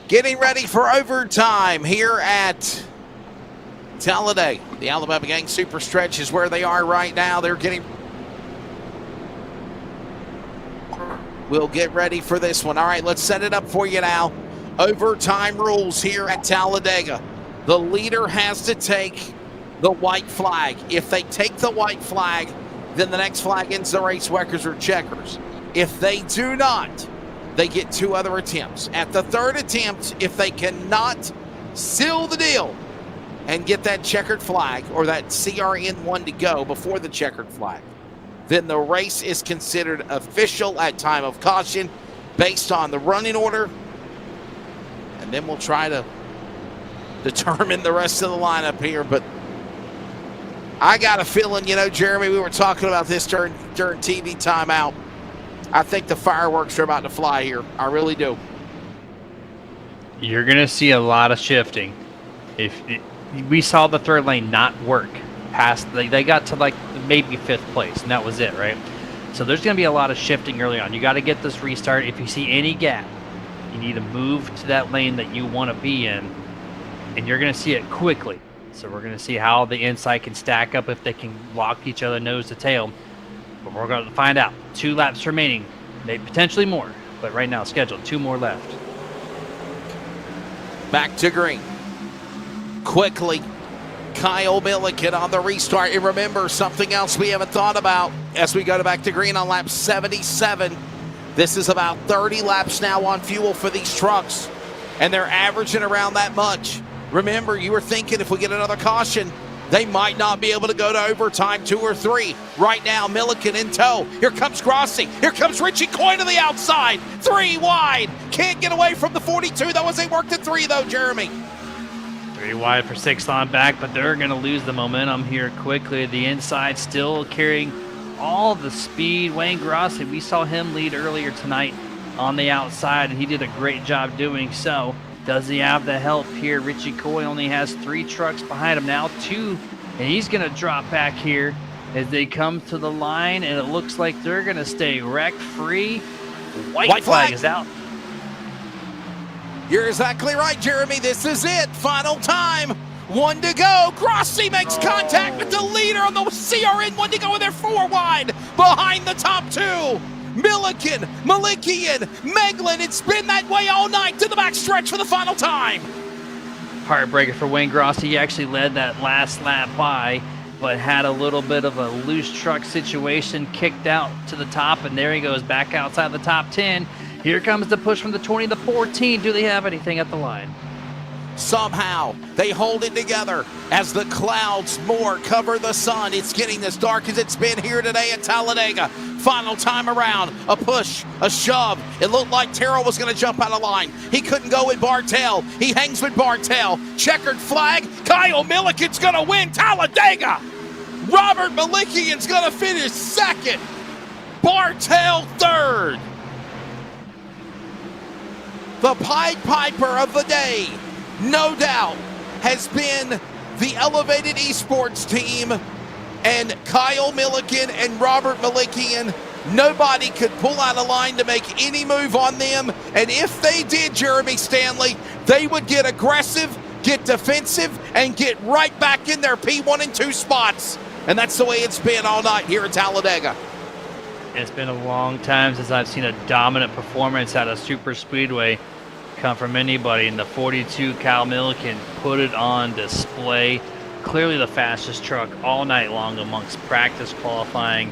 Getting ready for overtime here at Talladega. The Alabama Gang Super Stretch is where they are right now. They're getting... We'll get ready for this one. All right, let's set it up for you now. Overtime rules here at Talladega. The leader has to take the white flag. If they take the white flag, then the next flag ends the race, wreckers or checkers. If they do not, they get 2 other attempts. At the 3rd attempt, if they cannot seal the deal and get that checkered flag or that CRN1 to go before the checkered flag, then the race is considered official at time of caution based on the running order. And then we'll try to determine the rest of the lineup here. But I got a feeling, you know, Jeremy, we were talking about this during TV timeout. I think the fireworks are about to fly here. I really do. You're going to see a lot of shifting. We saw the 3rd lane not work past, they got to like maybe 5th place, and that was it, right? So there's going to be a lot of shifting early on. You got to get this restart. If you see any gap, you need to move to that lane that you want to be in, and you're going to see it quickly. So we're going to see how the inside can stack up, if they can lock each other nose to tail. But we're going to find out. 2 laps remaining, maybe potentially more, but right now scheduled 2 more left. Back to green. Quickly, Kyle Milliken on the restart. And remember, something else we haven't thought about as we go back to green on lap 77. This is about 30 laps now on fuel for these trucks, and they're averaging around that much. Remember, you were thinking if we get another caution, they might not be able to go to overtime 2 or 3. Right now, Milliken in tow. Here comes Grossi. Here comes Richie Coyne to the outside. 3 wide. Can't get away from the 42. That was, they worked at 3, though, Jeremy. 3 wide for 6th on back, but they're going to lose the momentum here quickly. The inside still carrying all the speed. Wayne Grossi, we saw him lead earlier tonight on the outside, and he did a great job doing so. Does he have the help here? Richie Coy only has 3 trucks behind him now, 2, and he's going to drop back here as they come to the line, and it looks like they're going to stay wreck-free. White White flag flag is out. You're exactly right, Jeremy. This is it. Final time. 1 to go. Grossi makes contact with the leader on the CRN. 1 to go, and they're 4 wide behind the top 2. Milliken, Malikian, Meglin. It's been that way all night to the back stretch for the final time. Heartbreaker for Wayne Grossi. He actually led that last lap by, but had a little bit of a loose truck situation, kicked out to the top, and there he goes back outside the top 10. Here comes the push from the 20 to the 14. Do they have anything at the line? Somehow they hold it together as the clouds more cover the sun. It's getting as dark as it's been here today at Talladega. Final time around, a push, a shove. It looked like Terrell was going to jump out of line. He couldn't go with Bartel. He hangs with Bartel. Checkered flag. Kyle Milliken's going to win Talladega. Robert Malikian's going to finish second. Bartel third. The Pied Piper of the day, no doubt, has been the Elevated Esports team and Kyle Milliken and Robert Malikian. Nobody could pull out a line to make any move on them. And if they did, Jeremy Stanley, they would get aggressive, get defensive, and get right back in their P1 and 2 spots. And that's the way it's been all night here at Talladega. It's been a long time since I've seen a dominant performance at a super speedway come from anybody, and the 42 Kyle Milliken put it on display. Clearly the fastest truck all night long amongst practice, qualifying,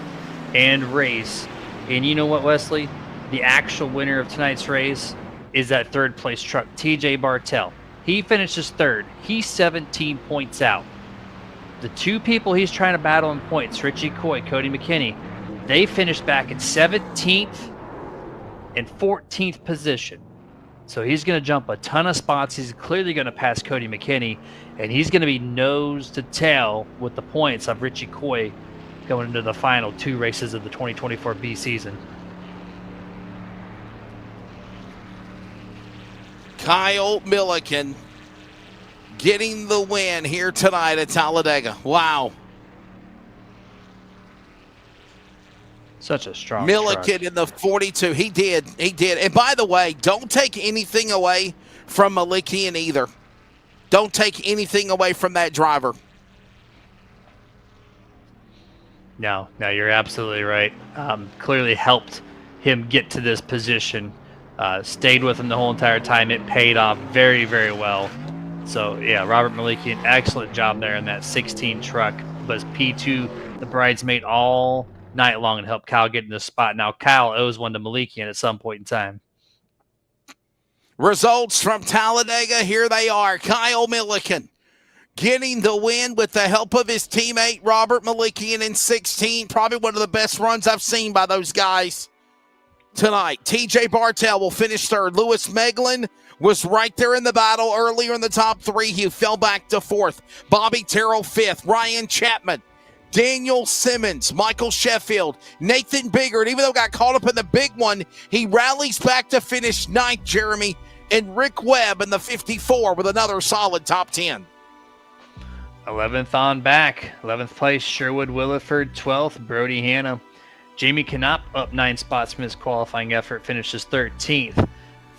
and race. And you know what, Wesley? The actual winner of tonight's race is that third place truck, TJ Bartel. He finishes third. He's 17 points out. The 2 people he's trying to battle in points, Richie Coy, Cody McKinney, they finished back in 17th and 14th position. So he's going to jump a ton of spots. He's clearly going to pass Cody McKinney, and he's going to be nose to tail with the points of Richie Coy going into the final 2 races of the 2024 B season. Kyle Milliken getting the win here tonight at Talladega. Wow. Such a strong Milliken truck. in the 42. He did. And by the way, don't take anything away from Malikian either. Don't take anything away from that driver. No, you're absolutely right. Clearly helped him get to this position. Stayed with him the whole entire time. It paid off very, very well. So, yeah, Robert Malikian, excellent job there in that 16 truck. Was P2 the bridesmaid all night long and helped Kyle get in this spot. Now Kyle owes one to Malikian at some point in time. Results from Talladega, here they are. Kyle Milliken getting the win with the help of his teammate Robert Malikian in 16. Probably one of the best runs I've seen by those guys tonight. TJ Bartel will finish third. Lewis Meglin was right there in the battle earlier in the top 3. He fell back to 4th. Bobby Terrell 5th. Ryan Chapman, Daniel Simmons, Michael Sheffield, Nathan Biggert, even though got caught up in the big one, he rallies back to finish 9th, Jeremy, and Rick Webb in the 54 with another solid top 10. 11th on back. 11th place, Sherwood Williford. 12th, Brody Hanna. Jamie Knapp up 9 spots from his qualifying effort, finishes 13th.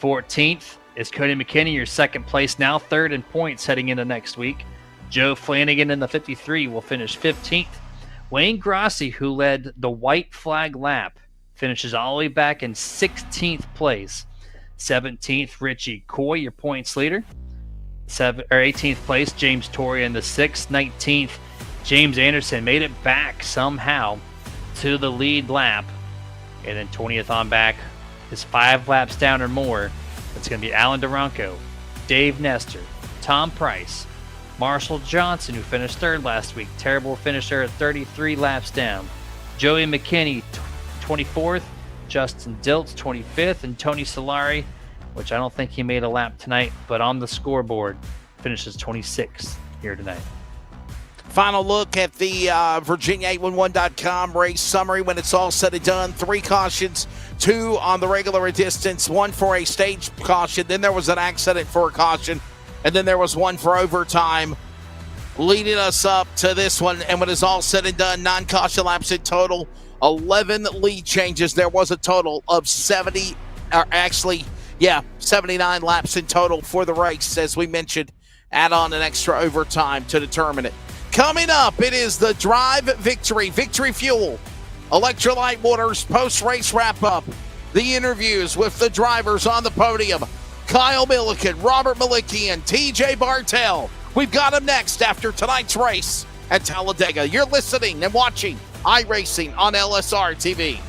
14th is Cody McKinney, your 2nd place, now 3rd in points heading into next week. Joe Flanagan in the 53 will finish 15th. Wayne Grossi, who led the white flag lap, finishes all the way back in 16th place. 17th, Richie Coy, your points leader. 18th place, James Torrey in the 6th. 19th, James Anderson made it back somehow to the lead lap. And then 20th on back is 5 laps down or more. It's going to be Alan Duranko, Dave Nestor, Tom Price, Marshall Johnson, who finished 3rd last week. Terrible finisher at 33 laps down. Joey McKinney, 24th. Justin Diltz, 25th. And Tony Solari, which I don't think he made a lap tonight, but on the scoreboard, finishes 26th here tonight. Final look at the Virginia811.com race summary when it's all said and done. 3 cautions, 2 on the regular distance, 1 for a stage caution. Then there was an accident for a caution. And then there was 1 for overtime. leading us up to this one. And when it's all said and done, 9 caution laps in total, 11 lead changes. There was a total of 79 laps in total for the race. As we mentioned, add on an extra overtime to determine it. Coming up, it is the Drive Victory Fuel, Electrolyte Motors post-race wrap-up. The interviews with the drivers on the podium, Kyle Milliken, Robert Malikian, TJ Bartell. We've got them next after tonight's race at Talladega. You're listening and watching iRacing on LSRTV.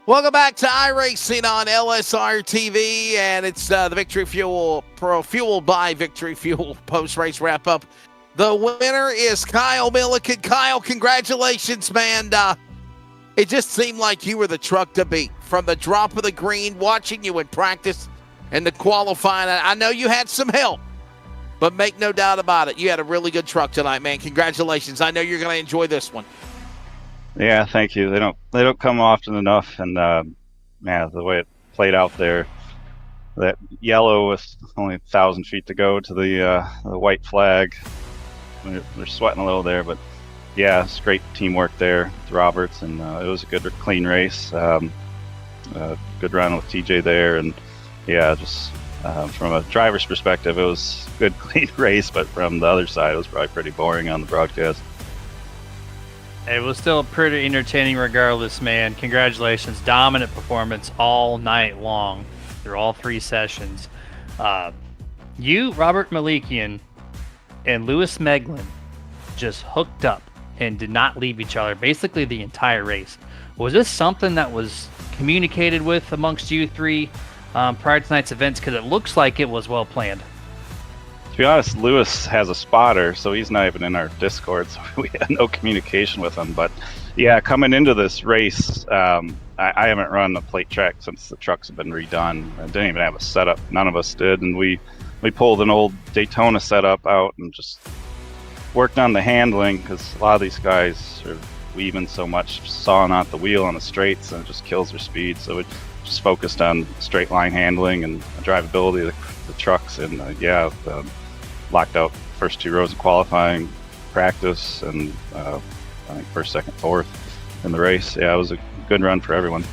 Welcome back to iRacing on LSRTV, and it's the Victory Fuel, fueled by Victory Fuel post-race wrap-up. The winner is Kyle Milliken. Kyle, congratulations, man. It just seemed like you were the truck to beat. From the drop of the green, watching you in practice and the qualifying, I know you had some help, but make no doubt about it, you had a really good truck tonight, man. Congratulations. I know you're going to enjoy this one. Yeah, thank you. They don't come often enough, and the way it played out there, that yellow with only 1,000 feet to go to the white flag, they're sweating a little there, but yeah, it's great teamwork there with Roberts, and it was a good, clean race. Good run with TJ there, and yeah, just from a driver's perspective, it was a good, clean race, but from the other side, it was probably pretty boring on the broadcast. It was still pretty entertaining regardless, man. Congratulations. Dominant performance all night long through all 3 sessions. You, Robert Malikian, and Lewis Meglin just hooked up and did not leave each other basically the entire race. Was this something that was communicated with amongst you 3 prior to tonight's events? Because it looks like it was well planned. To be honest, Lewis has a spotter, so he's not even in our Discord, so we had no communication with him. But yeah, coming into this race, I haven't run a plate track since the trucks have been redone. I didn't even have a setup. None of us did, and we pulled an old Daytona setup out and just worked on the handling, because a lot of these guys are weaving so much, sawing out the wheel on the straights, and it just kills their speed. So we just focused on straight line handling and drivability of the trucks, and locked out first 2 rows of qualifying, practice, and I think first, second, fourth in the race. Yeah, it was a good run for everyone.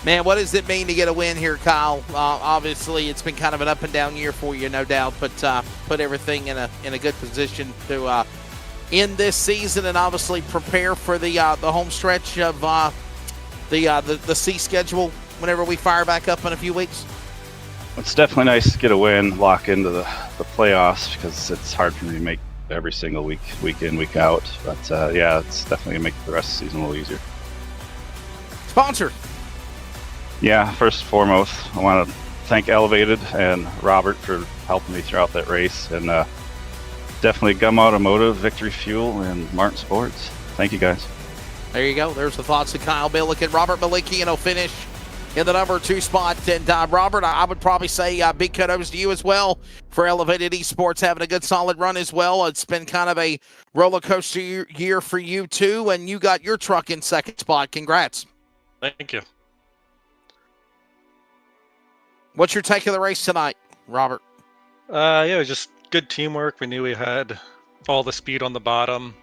Man, what does it mean to get a win here, Kyle? Obviously, it's been kind of an up and down year for you, no doubt, but put everything in a good position to end this season and obviously prepare for the home stretch of the C schedule whenever we fire back up in a few weeks. It's definitely nice to get a win, lock into the playoffs, because it's hard for me to make every single week in, week out. But yeah, it's definitely going to make the rest of the season a little easier. Sponsor. Yeah, first and foremost, I want to thank Elevated and Robert for helping me throughout that race. And definitely Gum Automotive, Victory Fuel, and Martin Sports. Thank you, guys. There you go. There's the thoughts of Kyle Milliken. Robert Malikian will finish in the number 2 spot. And Robert, I would probably say big kudos to you as well for Elevated Esports having a good solid run as well. It's been kind of a roller coaster year for you too, and you got your truck in second spot. Congrats. Thank you. What's your take of the race tonight, Robert? Yeah, it was just good teamwork. We knew we had all the speed on the bottom.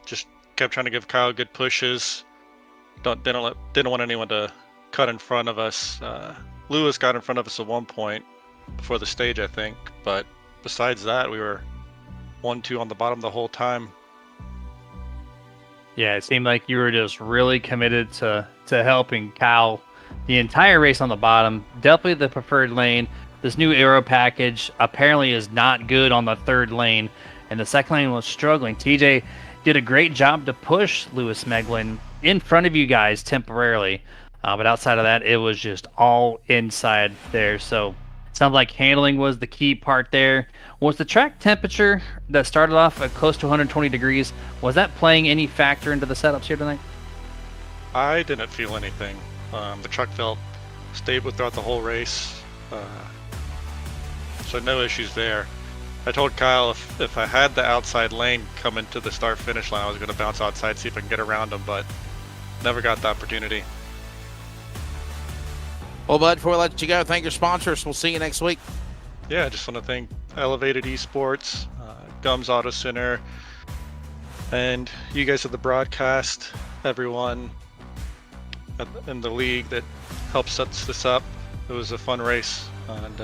Just kept trying to give Kyle good pushes. Didn't want anyone to cut in front of us. Lewis got in front of us at one point before the stage, I think. But besides that, we were 1-2 on the bottom the whole time. Yeah, it seemed like you were just really committed to helping Kyle the entire race on the bottom. Definitely the preferred lane. This new aero package apparently is not good on the third lane, and the second lane was struggling. TJ did a great job to push Lewis Meglin in front of you guys temporarily, but outside of that, it was just all inside there. So it sounds like handling was the key part there. Was the track temperature that started off at close to 120 degrees, was that playing any factor into the setups here tonight? I didn't feel anything. The truck felt stable throughout the whole race. So no issues there. I told Kyle if I had the outside lane come into the start-finish line, I was going to bounce outside, see if I can get around him, but never got the opportunity. Well, Bud, before we let you go, thank your sponsors. We'll see you next week. Yeah, I just want to thank Elevated Esports, Gums Auto Center, and you guys at the broadcast, everyone in the league that helped set this up. It was a fun race, and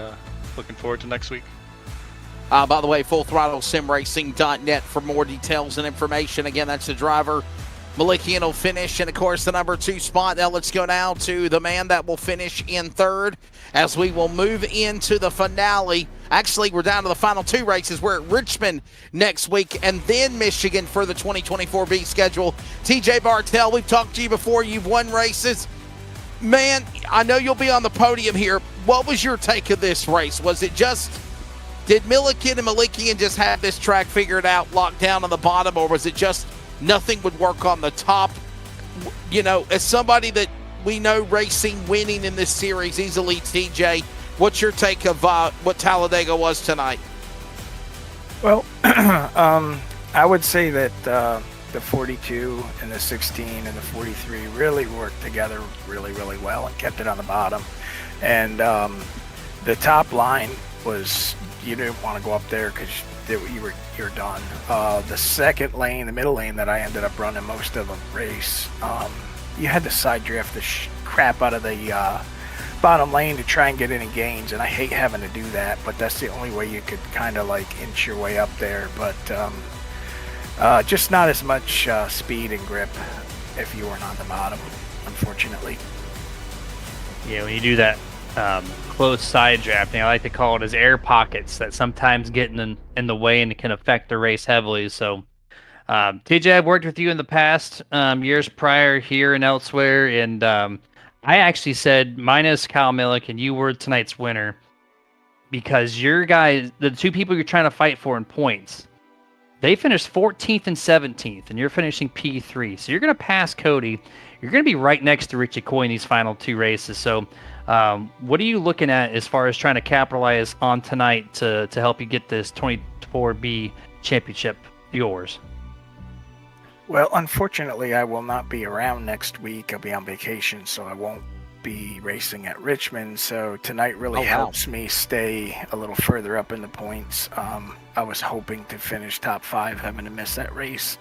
looking forward to next week. By the way, fullthrottlesimracing.net for more details and information. Again, that's the driver. Malikian will finish, and of course the number 2 spot. Now let's go now to the man that will finish in third as we will move into the finale. Actually, we're down to the final 2 races. We're at Richmond next week and then Michigan for the 2024 B schedule. TJ Bartell, we've talked to you before. You've won races. Man, I know you'll be on the podium here. What was your take of this race? Was it just, did Milliken and Malikian just have this track figured out, locked down on the bottom, or was it just nothing would work on the top? You know, as somebody that we know racing winning in this series easily, TJ, what's your take of what Talladega was tonight? Well, I would say that the 42 and the 16 and the 43 really worked together really, really well and kept it on the bottom. And the top line was, you didn't want to go up there because you're done. The second lane, the middle lane that I ended up running most of the race, you had to side draft the crap out of the bottom lane to try and get any gains, and I hate having to do that, but that's the only way you could kind of like inch your way up there. But just not as much speed and grip if you weren't on the bottom, unfortunately. Yeah, when you do that close side drafting, I like to call it as air pockets that sometimes get in the way and it can affect the race heavily. So, TJ, I've worked with you in the past years prior here and elsewhere, and I actually said minus Kyle Milliken, you were tonight's winner because your guys, the 2 people you're trying to fight for in points, they finished 14th and 17th, and you're finishing P3. So you're going to pass Cody. You're going to be right next to Richie Coy in these final 2 races. So what are you looking at as far as trying to capitalize on tonight to help you get this 24B championship yours? Well, unfortunately, I will not be around next week. I'll be on vacation, so I won't be racing at Richmond. So tonight really helps me stay a little further up in the points. I was hoping to finish top 5, having to miss that race.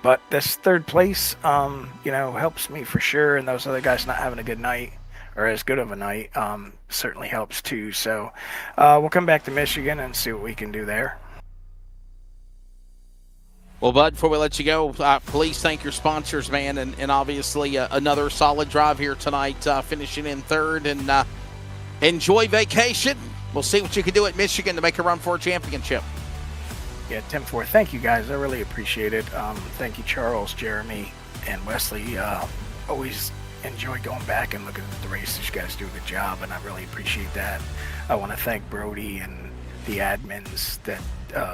But this 3rd place, helps me for sure. And those other guys not having a good night or as good of a night certainly helps too. So we'll come back to Michigan and see what we can do there. Well, Bud, before we let you go, please thank your sponsors, man, and obviously another solid drive here tonight, finishing in 3rd, and enjoy vacation. We'll see what you can do at Michigan to make a run for a championship. Yeah, Tim Ford, thank you guys. I really appreciate it. Thank you, Charles, Jeremy, and Wesley. Always enjoy going back and looking at the races. You guys do a good job, and I really appreciate that. I want to thank Brody and the admins that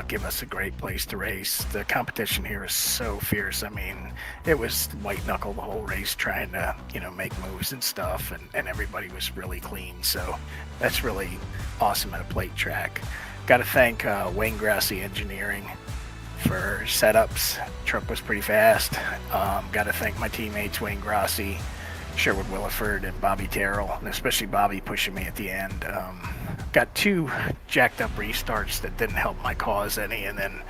give us a great place to race. The competition here is so fierce. I mean, it was white knuckle the whole race trying to, make moves and stuff, and everybody was really clean. So that's really awesome at a plate track. Got to thank Wayne Grassi Engineering for setups. Truck was pretty fast. Got to thank my teammates Wayne Grassi Sherwood Williford and Bobby Terrell, and especially Bobby pushing me at the end. Got 2 jacked up restarts that didn't help my cause any, and then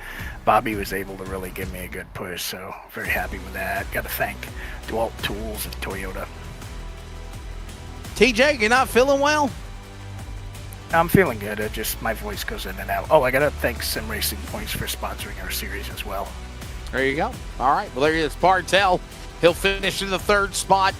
Bobby was able to really give me a good push, so very happy with that. Got to thank DeWalt Tools and Toyota. TJ, you're not feeling well? I'm feeling good. Just my voice goes in and out. Oh, I got to thank Sim Racing Points for sponsoring our series as well. There you go. All right. Well, there he is, Bartel. He'll finish in the 3rd spot.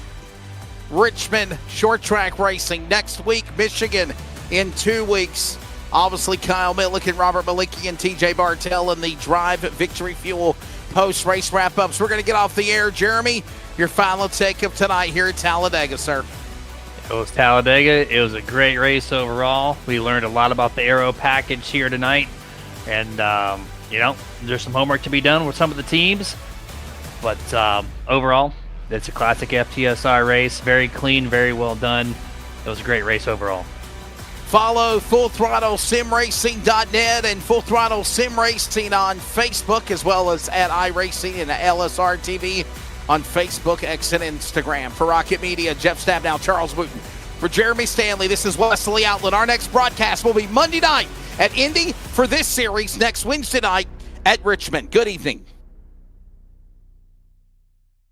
Richmond Short Track Racing next week. Michigan in 2 weeks. Obviously, Kyle Milliken, Robert Malicki, and TJ Bartel in the Drive Victory Fuel post-race wrap-ups. We're going to get off the air. Jeremy, your final take of tonight here at Talladega, sir. It was Talladega. It was a great race overall. We learned a lot about the aero package here tonight. And, there's some homework to be done with some of the teams. But overall, it's a classic FTSR race. Very clean, very well done. It was a great race overall. Follow FullThrottleSimRacing.net and Full Throttle Sim Racing on Facebook, as well as at iRacing and LSRTV on Facebook, X, and Instagram. For Rocket Media, Jeff Stabnow, Charles Wooten. For Jeremy Stanley, this is Wesley Outland. Our next broadcast will be Monday night at Indy for this series, next Wednesday night at Richmond. Good evening.